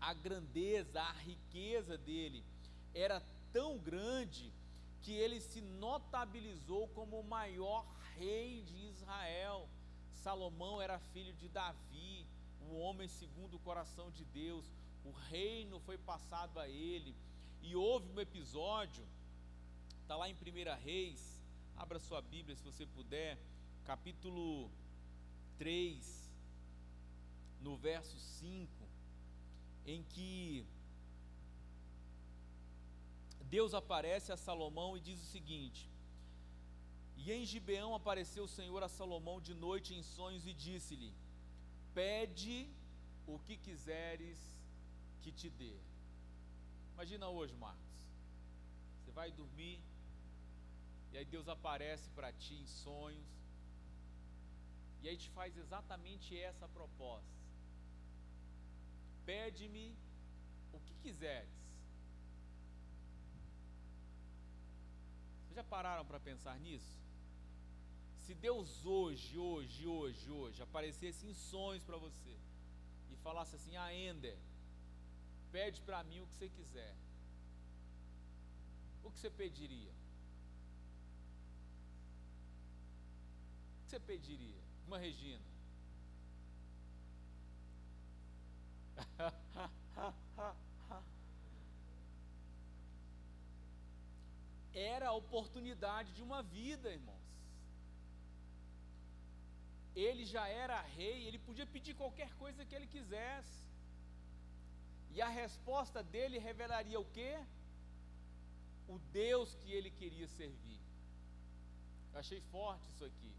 a grandeza, a riqueza dele era tão grande que ele se notabilizou como o maior rei de Israel. Salomão era filho de Davi, um homem segundo o coração de Deus. O reino foi passado a ele. E houve um episódio, está lá em 1 Reis, abra sua Bíblia se você puder, capítulo 3, no verso 5, em que Deus aparece a Salomão e diz o seguinte: e em Gibeão apareceu o Senhor a Salomão de noite em sonhos e disse-lhe: pede o que quiseres que te dê. Imagina hoje, Marcos, você vai dormir e aí Deus aparece para ti em sonhos e aí te faz exatamente essa proposta: pede-me o que quiseres. Vocês já pararam para pensar nisso? Se Deus hoje aparecesse em sonhos para você e falasse assim: Ender, pede para mim o que você quiser, o que você pediria? O que você pediria? Uma Regina. Era a oportunidade de uma vida, irmãos. Ele já era rei, ele podia pedir qualquer coisa que ele quisesse. E a resposta dele revelaria o quê? O Deus que ele queria servir. Eu achei forte isso aqui.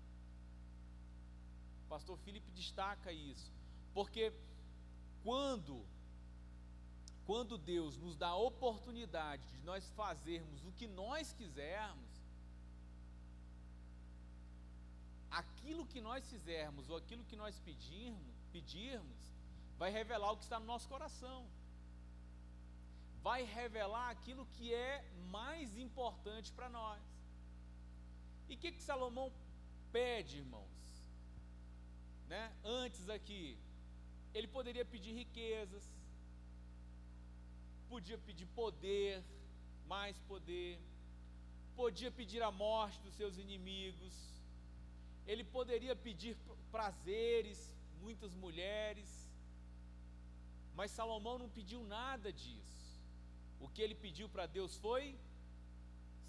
O pastor Felipe destaca isso. Porque quando Deus nos dá a oportunidade de nós fazermos o que nós quisermos, aquilo que nós fizermos ou aquilo que nós pedirmos, vai revelar o que está no nosso coração. Vai revelar aquilo que é mais importante para nós. E o que Salomão pede, irmãos? Antes aqui, ele poderia pedir riquezas, podia pedir poder, mais poder, podia pedir a morte dos seus inimigos, ele poderia pedir prazeres, muitas mulheres, mas Salomão não pediu nada disso. O que ele pediu para Deus foi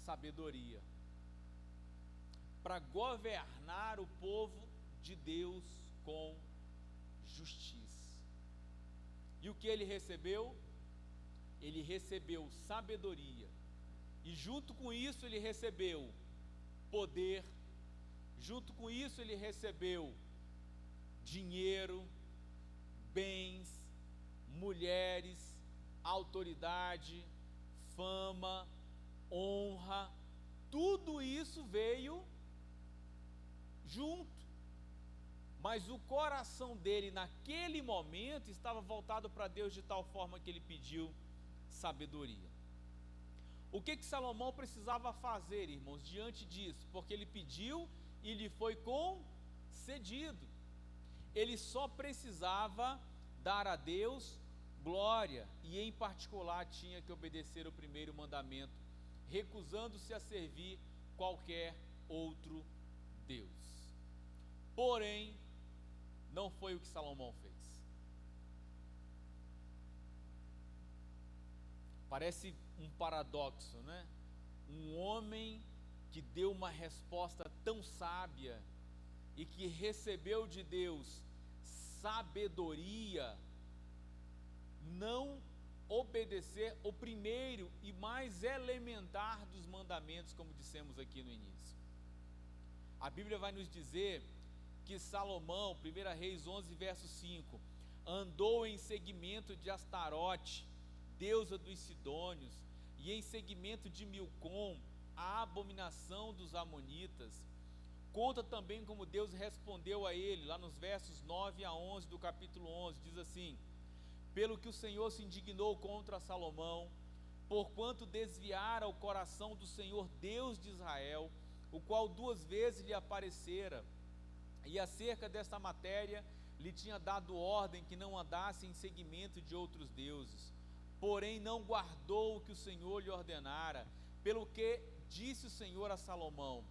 sabedoria, para governar o povo de Deus com justiça. E o que ele recebeu? Ele recebeu sabedoria, e junto com isso ele recebeu poder, junto com isso ele recebeu dinheiro, bens, mulheres, autoridade, fama, honra, tudo isso veio junto. Mas o coração dele naquele momento estava voltado para Deus de tal forma que ele pediu sabedoria. O que Salomão precisava fazer, irmãos, diante disso? Porque ele pediu e lhe foi concedido. Ele só precisava dar a Deus glória, e em particular tinha que obedecer o primeiro mandamento, recusando-se a servir qualquer outro Deus. Porém, não foi o que Salomão fez. Parece um paradoxo, Um homem que deu uma resposta tão sábia e que recebeu de Deus sabedoria, não obedecer o primeiro e mais elementar dos mandamentos, como dissemos aqui no início. A Bíblia vai nos dizer que Salomão, 1 Reis 11, verso 5, andou em seguimento de Astarote, deusa dos Sidônios, e em seguimento de Milcom, a abominação dos amonitas. Conta também como Deus respondeu a ele, lá nos versos 9 a 11 do capítulo 11, diz assim: pelo que o Senhor se indignou contra Salomão, porquanto desviara o coração do Senhor Deus de Israel, o qual 2 vezes lhe aparecera, e acerca desta matéria lhe tinha dado ordem que não andasse em seguimento de outros deuses. Porém não guardou o que o Senhor lhe ordenara, pelo que disse o Senhor a Salomão: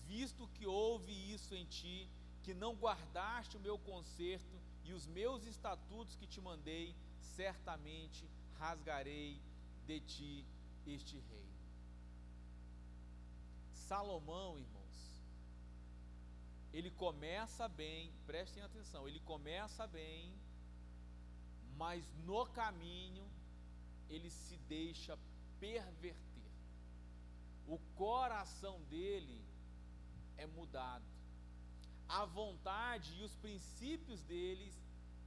visto que houve isso em ti, que não guardaste o meu concerto e os meus estatutos que te mandei, certamente rasgarei de ti este reino. Salomão, irmãos, ele começa bem, prestem atenção, ele começa bem, mas no caminho ele se deixa perverter. O coração dele é mudado. A vontade e os princípios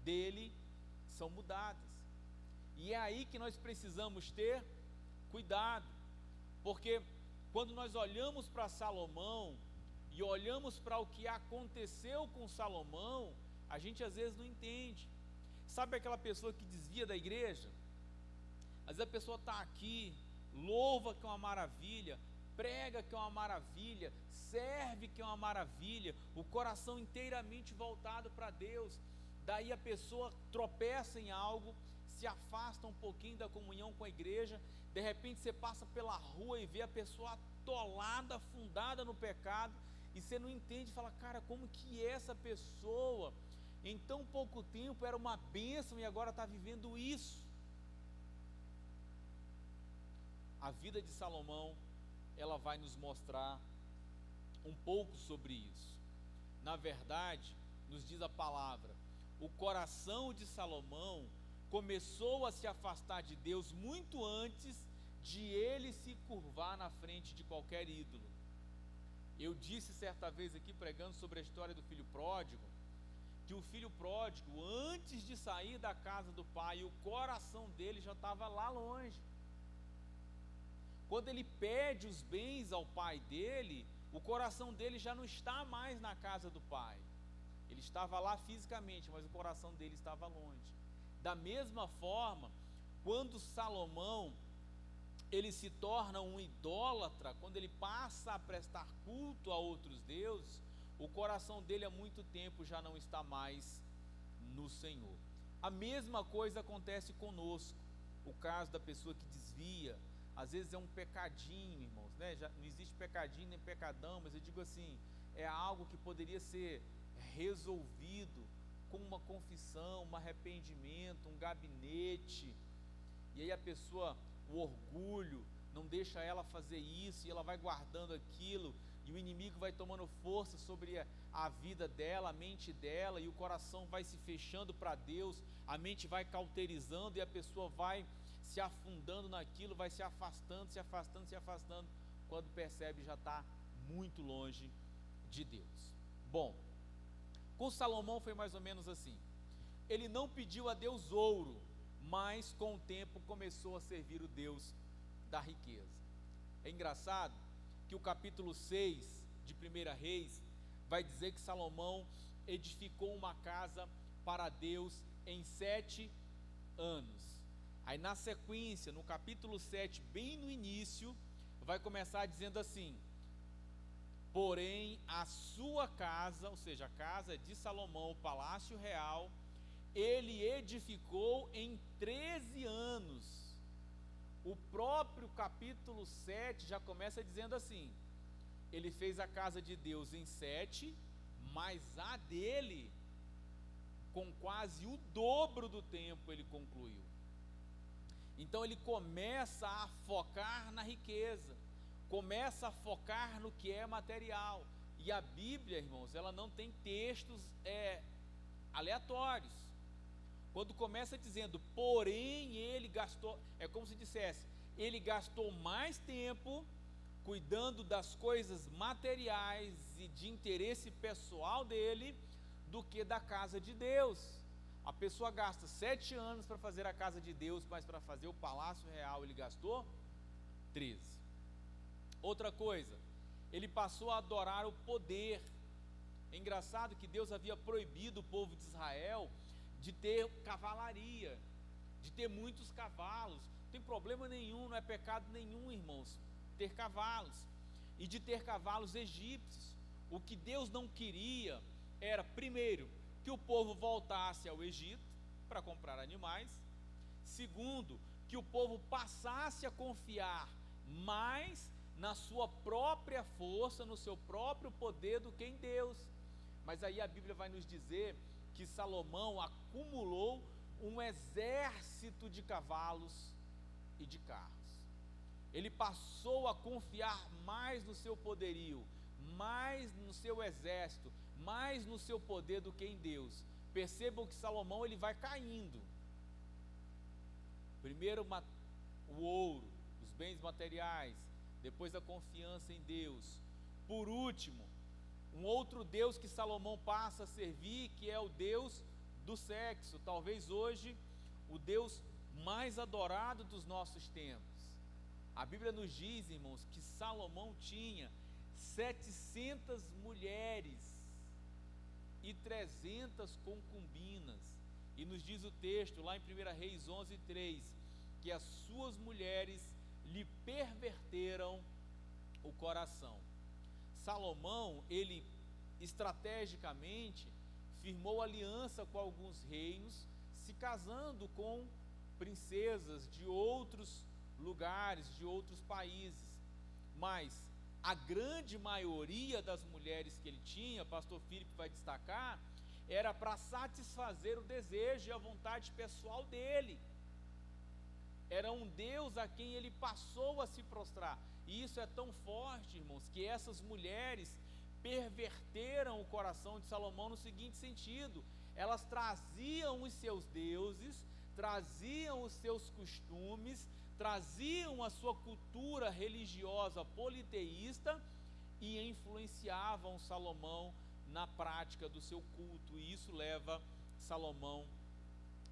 dele são mudadas. E é aí que nós precisamos ter cuidado, porque quando nós olhamos para Salomão e olhamos para o que aconteceu com Salomão, a gente às vezes não entende. Sabe aquela pessoa que desvia da igreja? Às vezes a pessoa está aqui, louva que é uma maravilha, prega que é uma maravilha, serve que é uma maravilha, o coração inteiramente voltado para Deus. Daí a pessoa tropeça em algo, se afasta um pouquinho da comunhão com a igreja, de repente você passa pela rua e vê a pessoa atolada, afundada no pecado, e você não entende, fala, cara, como que essa pessoa, em tão pouco tempo, era uma bênção e agora está vivendo isso? A vida de Salomão, ela vai nos mostrar um pouco sobre isso. Na verdade, nos diz a palavra, o coração de Salomão começou a se afastar de Deus muito antes de ele se curvar na frente de qualquer ídolo. Eu disse certa vez aqui, pregando sobre a história do filho pródigo, que o filho pródigo, antes de sair da casa do pai, o coração dele já estava lá longe. Quando ele pede os bens ao pai dele, o coração dele já não está mais na casa do pai. Ele estava lá fisicamente, mas o coração dele estava longe. Da mesma forma, quando Salomão ele se torna um idólatra, quando ele passa a prestar culto a outros deuses, o coração dele há muito tempo já não está mais no Senhor. A mesma coisa acontece conosco. O caso da pessoa que desvia, às vezes é um pecadinho, irmãos, né? Já não existe pecadinho nem pecadão, mas eu digo assim, é algo que poderia ser resolvido com uma confissão, um arrependimento, um gabinete, e aí a pessoa, o orgulho, não deixa ela fazer isso, e ela vai guardando aquilo, e o inimigo vai tomando força sobre a vida dela, a mente dela, e o coração vai se fechando para Deus, a mente vai cauterizando, e a pessoa vai se afundando naquilo, vai se afastando, se afastando, se afastando, quando percebe já está muito longe de Deus. Bom, com Salomão foi mais ou menos assim. Ele não pediu a Deus ouro, mas com o tempo começou a servir o Deus da riqueza. É engraçado que o capítulo 6 de 1 Reis vai dizer que Salomão edificou uma casa para Deus em 7 anos. Aí na sequência, no capítulo 7, bem no início, vai começar dizendo assim: porém a sua casa, ou seja, a casa de Salomão, o palácio real, ele edificou em 13 anos. O próprio capítulo 7 já começa dizendo assim: ele fez a casa de Deus em 7, mas a dele, com quase o dobro do tempo, ele concluiu. Então ele começa a focar na riqueza, começa a focar no que é material. E a Bíblia, irmãos, ela não tem textos aleatórios. Quando começa dizendo, porém ele gastou, é como se dissesse, ele gastou mais tempo cuidando das coisas materiais e de interesse pessoal dele, do que da casa de Deus. A pessoa gasta 7 anos para fazer a casa de Deus, mas para fazer o palácio real ele gastou 13. Outra coisa, ele passou a adorar o poder. É engraçado que Deus havia proibido o povo de Israel de ter cavalaria, de ter muitos cavalos. Não tem problema nenhum, não é pecado nenhum, irmãos, ter cavalos, e de ter cavalos egípcios. O que Deus não queria era, primeiro, que o povo voltasse ao Egito para comprar animais. Segundo, que o povo passasse a confiar mais na sua própria força, no seu próprio poder do que em Deus. Mas aí a Bíblia vai nos dizer que Salomão acumulou um exército de cavalos e de carros. Ele passou a confiar mais no seu poderio, mais no seu exército, mais no seu poder do que em Deus. Percebam que Salomão ele vai caindo. Primeiro o ouro, os bens materiais, depois a confiança em Deus. Por último, um outro Deus que Salomão passa a servir, que é o Deus do sexo, talvez hoje o Deus mais adorado dos nossos tempos. A Bíblia nos diz, irmãos, que Salomão tinha 700 mulheres e 300 concubinas. E nos diz o texto, lá em 1 Reis 11:3, que as suas mulheres lhe perverteram o coração. Salomão, ele estrategicamente firmou aliança com alguns reinos, se casando com princesas de outros lugares, de outros países. Mas a grande maioria das mulheres que ele tinha, pastor Filipe vai destacar, era para satisfazer o desejo e a vontade pessoal dele. Era um Deus a quem ele passou a se prostrar. E isso é tão forte, irmãos, que essas mulheres perverteram o coração de Salomão no seguinte sentido: elas traziam os seus deuses, traziam os seus costumes, traziam a sua cultura religiosa politeísta e influenciavam Salomão na prática do seu culto, e isso leva Salomão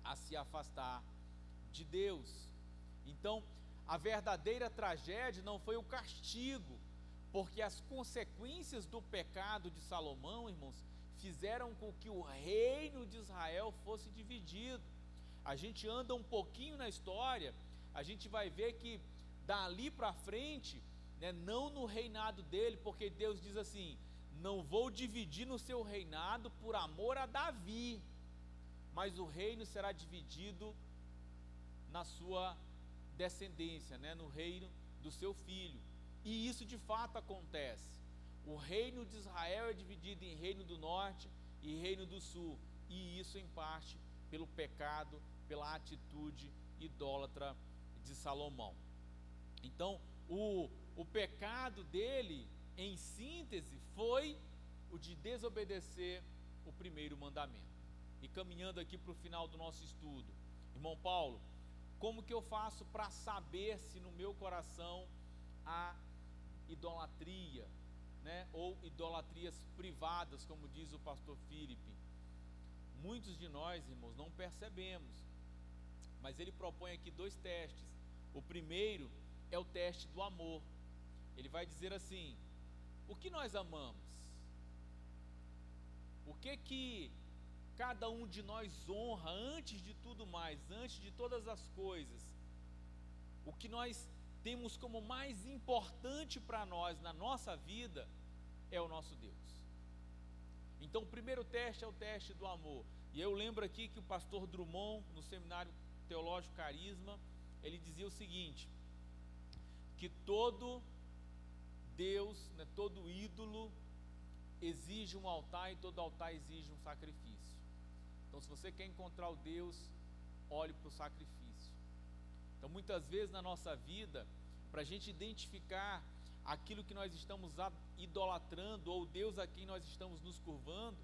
a se afastar de Deus. Então, a verdadeira tragédia não foi o castigo, porque as consequências do pecado de Salomão, irmãos, fizeram com que o reino de Israel fosse dividido. A gente anda um pouquinho na história, a gente vai ver que dali para frente, não no reinado dele, porque Deus diz assim: não vou dividir no seu reinado por amor a Davi, mas o reino será dividido na sua descendência, no reino do seu filho. E isso de fato acontece. O reino de Israel é dividido em reino do norte e reino do sul, e isso em parte pelo pecado, pela atitude idólatra de Salomão. Então, o pecado dele, em síntese, foi o de desobedecer o primeiro mandamento. E caminhando aqui para o final do nosso estudo, irmão Paulo, como que eu faço para saber se no meu coração há idolatria, ou idolatrias privadas, como diz o pastor Filipe? Muitos de nós, irmãos, não percebemos, mas ele propõe aqui 2 testes. O primeiro é o teste do amor. Ele vai dizer assim: o que nós amamos? O que cada um de nós honra antes de tudo mais, antes de todas as coisas? O que nós temos como mais importante para nós na nossa vida é o nosso Deus. Então o primeiro teste é o teste do amor. E eu lembro aqui que o pastor Drummond, no Seminário Teológico Carisma, ele dizia o seguinte: que todo Deus, todo ídolo exige um altar, e todo altar exige um sacrifício. Então, se você quer encontrar o Deus, olhe para o sacrifício. Então, muitas vezes na nossa vida, para a gente identificar aquilo que nós estamos idolatrando, ou Deus a quem nós estamos nos curvando,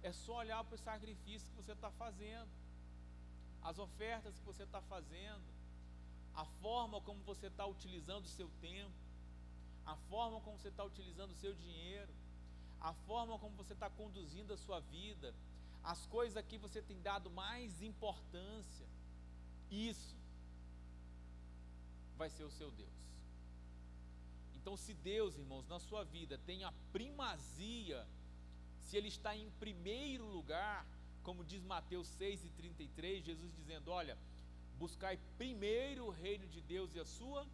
é só olhar para o sacrifício que você está fazendo, as ofertas que você está fazendo, a forma como você está utilizando o seu tempo, a forma como você está utilizando o seu dinheiro, a forma como você está conduzindo a sua vida, as coisas a que você tem dado mais importância. Isso vai ser o seu Deus. Então, se Deus, irmãos, na sua vida tem a primazia, se Ele está em primeiro lugar, como diz Mateus 6:33, Jesus dizendo: olha, buscai primeiro o reino de Deus e a sua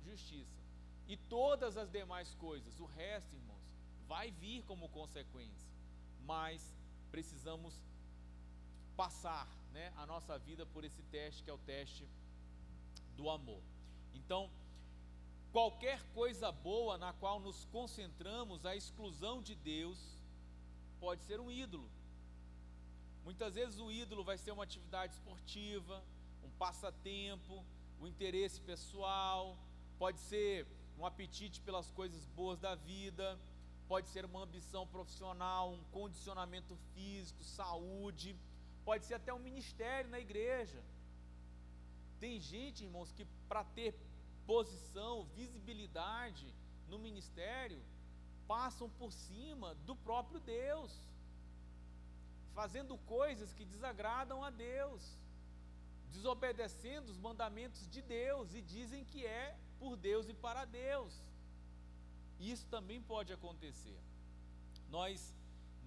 justiça, e todas as demais coisas, o resto, irmãos, vai vir como consequência. Mas precisamos passar, a nossa vida por esse teste, que é o teste do amor. Então, qualquer coisa boa na qual nos concentramos à exclusão de Deus pode ser um ídolo. Muitas vezes o ídolo vai ser uma atividade esportiva, um passatempo, um interesse pessoal, pode ser um apetite pelas coisas boas da vida, pode ser uma ambição profissional, um condicionamento físico, saúde, pode ser até um ministério na igreja. Tem gente, irmãos, que para ter posição, visibilidade no ministério, passam por cima do próprio Deus, fazendo coisas que desagradam a Deus, desobedecendo os mandamentos de Deus, e dizem que é por Deus e para Deus. Isso também pode acontecer. Nós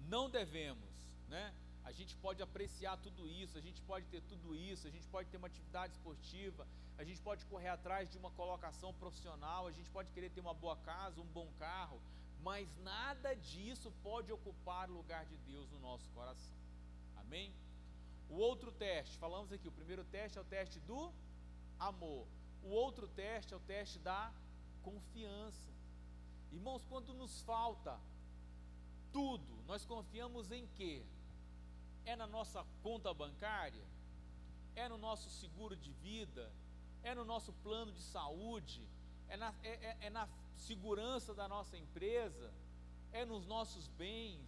não devemos, né? A gente pode apreciar tudo isso, a gente pode ter tudo isso, a gente pode ter uma atividade esportiva, a gente pode correr atrás de uma colocação profissional, a gente pode querer ter uma boa casa, um bom carro, mas nada disso pode ocupar o lugar de Deus no nosso coração. Amém? O outro teste, falamos aqui, o primeiro teste é o teste do amor. O outro teste é o teste da confiança. Irmãos, quando nos falta tudo, nós confiamos em quê? É na nossa conta bancária? É no nosso seguro de vida? É no nosso plano de saúde? É na segurança da nossa empresa? É nos nossos bens?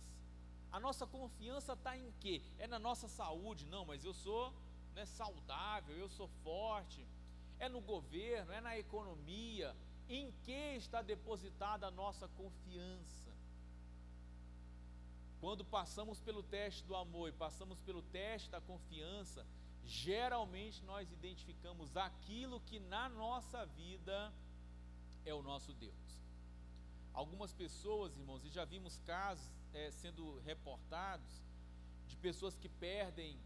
A nossa confiança está em quê? É na nossa saúde? Não, mas eu sou, né, saudável, eu sou forte. É no governo? É na economia? Em que está depositada a nossa confiança? Quando passamos pelo teste do amor e passamos pelo teste da confiança, geralmente nós identificamos aquilo que na nossa vida é o nosso Deus. Algumas pessoas, irmãos, e já vimos casos sendo reportados, de pessoas que perdem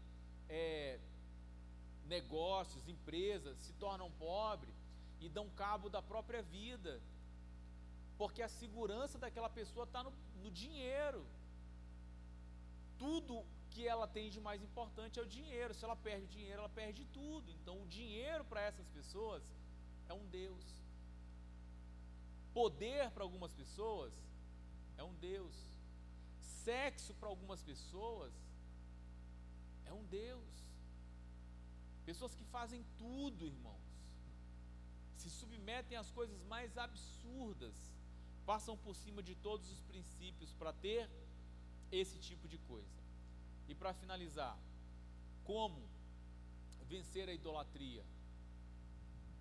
negócios, empresas, se tornam pobres e dão cabo da própria vida, porque a segurança daquela pessoa está no dinheiro. Tudo que ela tem de mais importante é o dinheiro. Se ela perde o dinheiro, ela perde tudo. Então o dinheiro para essas pessoas é um Deus. Poder para algumas pessoas é um Deus. Sexo para algumas pessoas é um Deus. Pessoas que fazem tudo, irmãos, se submetem às coisas mais absurdas, passam por cima de todos os princípios para ter esse tipo de coisa. E para finalizar, como vencer a idolatria?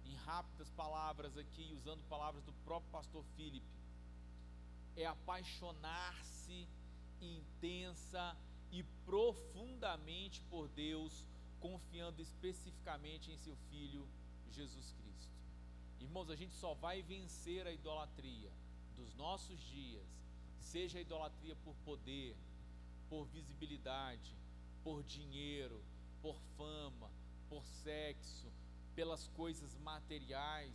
Em rápidas palavras aqui, usando palavras do próprio pastor Philip, é apaixonar-se intensa e profundamente por Deus, confiando especificamente em seu Filho Jesus Cristo. Irmãos, a gente só vai vencer a idolatria dos nossos dias, seja a idolatria por poder, por visibilidade, por dinheiro, por fama, por sexo, pelas coisas materiais,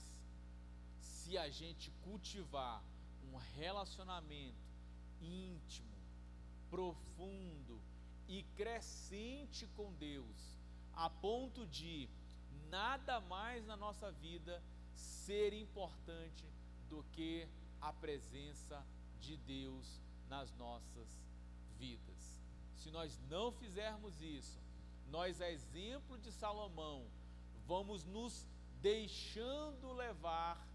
se a gente cultivar um relacionamento íntimo, profundo e crescente com Deus, a ponto de nada mais na nossa vida ser importante do que a presença de Deus nas nossas vidas. Se nós não fizermos isso, nós, a exemplo de Salomão, vamos nos deixando levar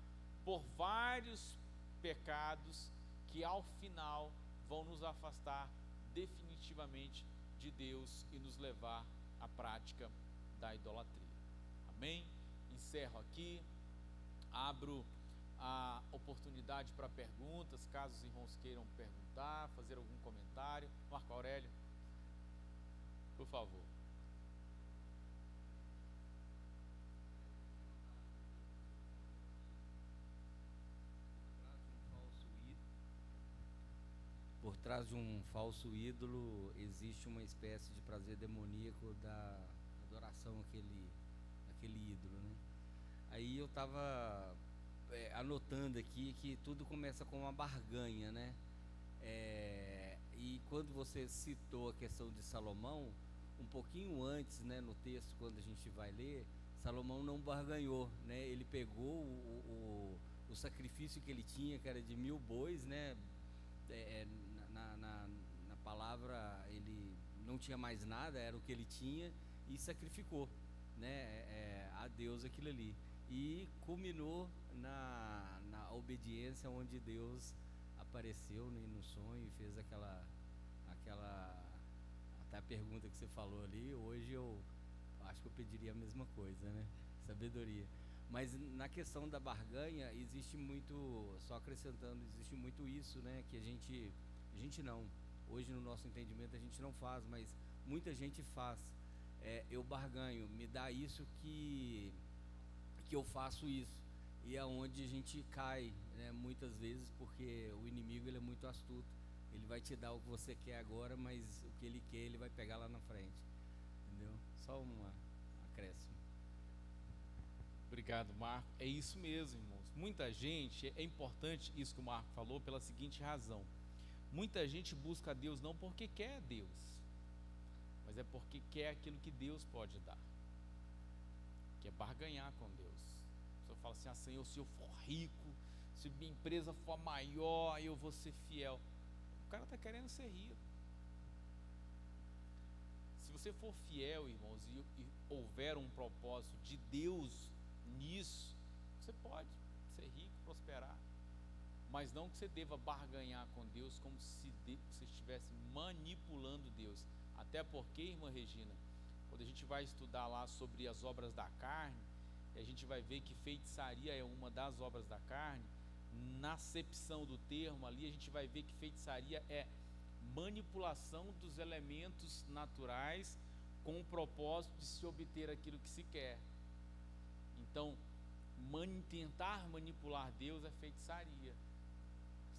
por vários pecados que ao final vão nos afastar definitivamente de Deus e nos levar à prática da idolatria. Amém? Encerro aqui, abro a oportunidade para perguntas, caso os irmãos queiram perguntar, fazer algum comentário. Marco Aurélio, por favor. Por trás de um falso ídolo existe uma espécie de prazer demoníaco da adoração àquele ídolo, né? Aí eu estava anotando aqui que tudo começa com uma barganha, né? E quando você citou a questão de Salomão, um pouquinho antes, né, no texto, quando a gente vai ler, Salomão não barganhou, né? Ele pegou o sacrifício que ele tinha, que era de 1000 bois, né? Na palavra, ele não tinha mais nada, era o que ele tinha, e sacrificou, né, a Deus aquilo ali, e culminou na obediência, onde Deus apareceu, né, no sonho e fez aquela até a pergunta que você falou ali. Hoje eu acho que eu pediria a mesma coisa, né, sabedoria. Mas na questão da barganha, existe muito, só acrescentando, existe muito isso, né, que a gente não, hoje no nosso entendimento a gente não faz, mas muita gente faz. Eu barganho, me dá isso que eu faço isso. E é onde a gente cai, né, muitas vezes, porque o inimigo ele é muito astuto. Ele vai te dar o que você quer agora, mas o que ele quer ele vai pegar lá na frente. Entendeu? Só uma acréscimo. Obrigado, Marco. É isso mesmo, irmãos. Muita gente, é importante isso que o Marco falou pela seguinte razão. Muita gente busca a Deus não porque quer Deus, mas é porque quer aquilo que Deus pode dar. Quer barganhar com Deus. A pessoa fala assim: Senhor, se eu for rico, se minha empresa for maior, eu vou ser fiel. O cara está querendo ser rico. Se você for fiel, irmãos, e houver um propósito de Deus nisso, você pode ser rico, prosperar, mas não que você deva barganhar com Deus como se você estivesse manipulando Deus. Até porque, irmã Regina, quando a gente vai estudar lá sobre as obras da carne, a gente vai ver que feitiçaria é uma das obras da carne. Na acepção do termo ali, a gente vai ver que feitiçaria é manipulação dos elementos naturais com o propósito de se obter aquilo que se quer. Então, tentar manipular Deus é feitiçaria,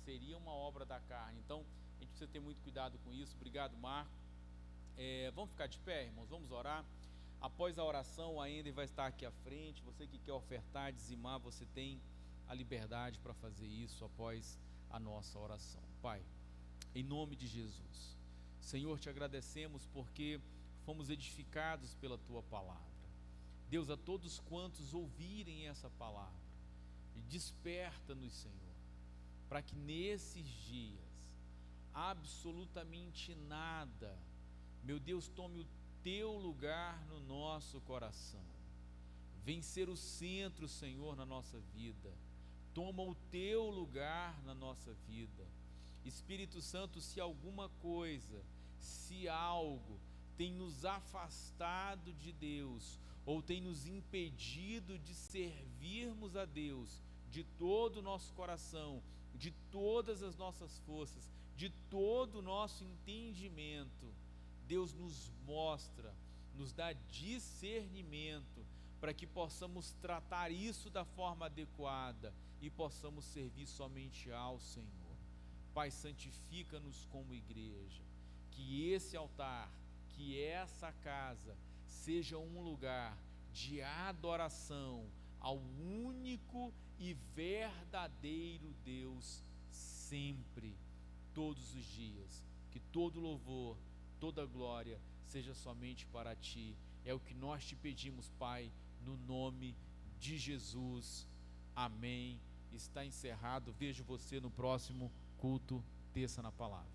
seria uma obra da carne. Então, a gente precisa ter muito cuidado com isso. Obrigado, Marco. Vamos ficar de pé, irmãos, vamos orar. Após a oração, a Ender vai estar aqui à frente. Você que quer ofertar, dizimar, você tem a liberdade para fazer isso após a nossa oração. Pai, em nome de Jesus, Senhor, te agradecemos porque fomos edificados pela tua palavra. Deus, a todos quantos ouvirem essa palavra, desperta-nos, Senhor, para que nesses dias absolutamente nada, meu Deus, tome o teu lugar no nosso coração. Vem ser o centro, Senhor, na nossa vida. Toma o teu lugar na nossa vida. Espírito Santo, se alguma coisa, se algo tem nos afastado de Deus, ou tem nos impedido de servirmos a Deus de todo o nosso coração, de todas as nossas forças, de todo o nosso entendimento, Deus nos mostra, nos dá discernimento para que possamos tratar isso da forma adequada e possamos servir somente ao Senhor. Pai, santifica-nos como igreja, que esse altar, que essa casa seja um lugar de adoração ao único e verdadeiro Deus sempre, todos os dias. Que todo louvor, toda glória seja somente para ti. É o que nós te pedimos, Pai, no nome de Jesus. Amém. Está encerrado. Vejo você no próximo culto, terça na palavra.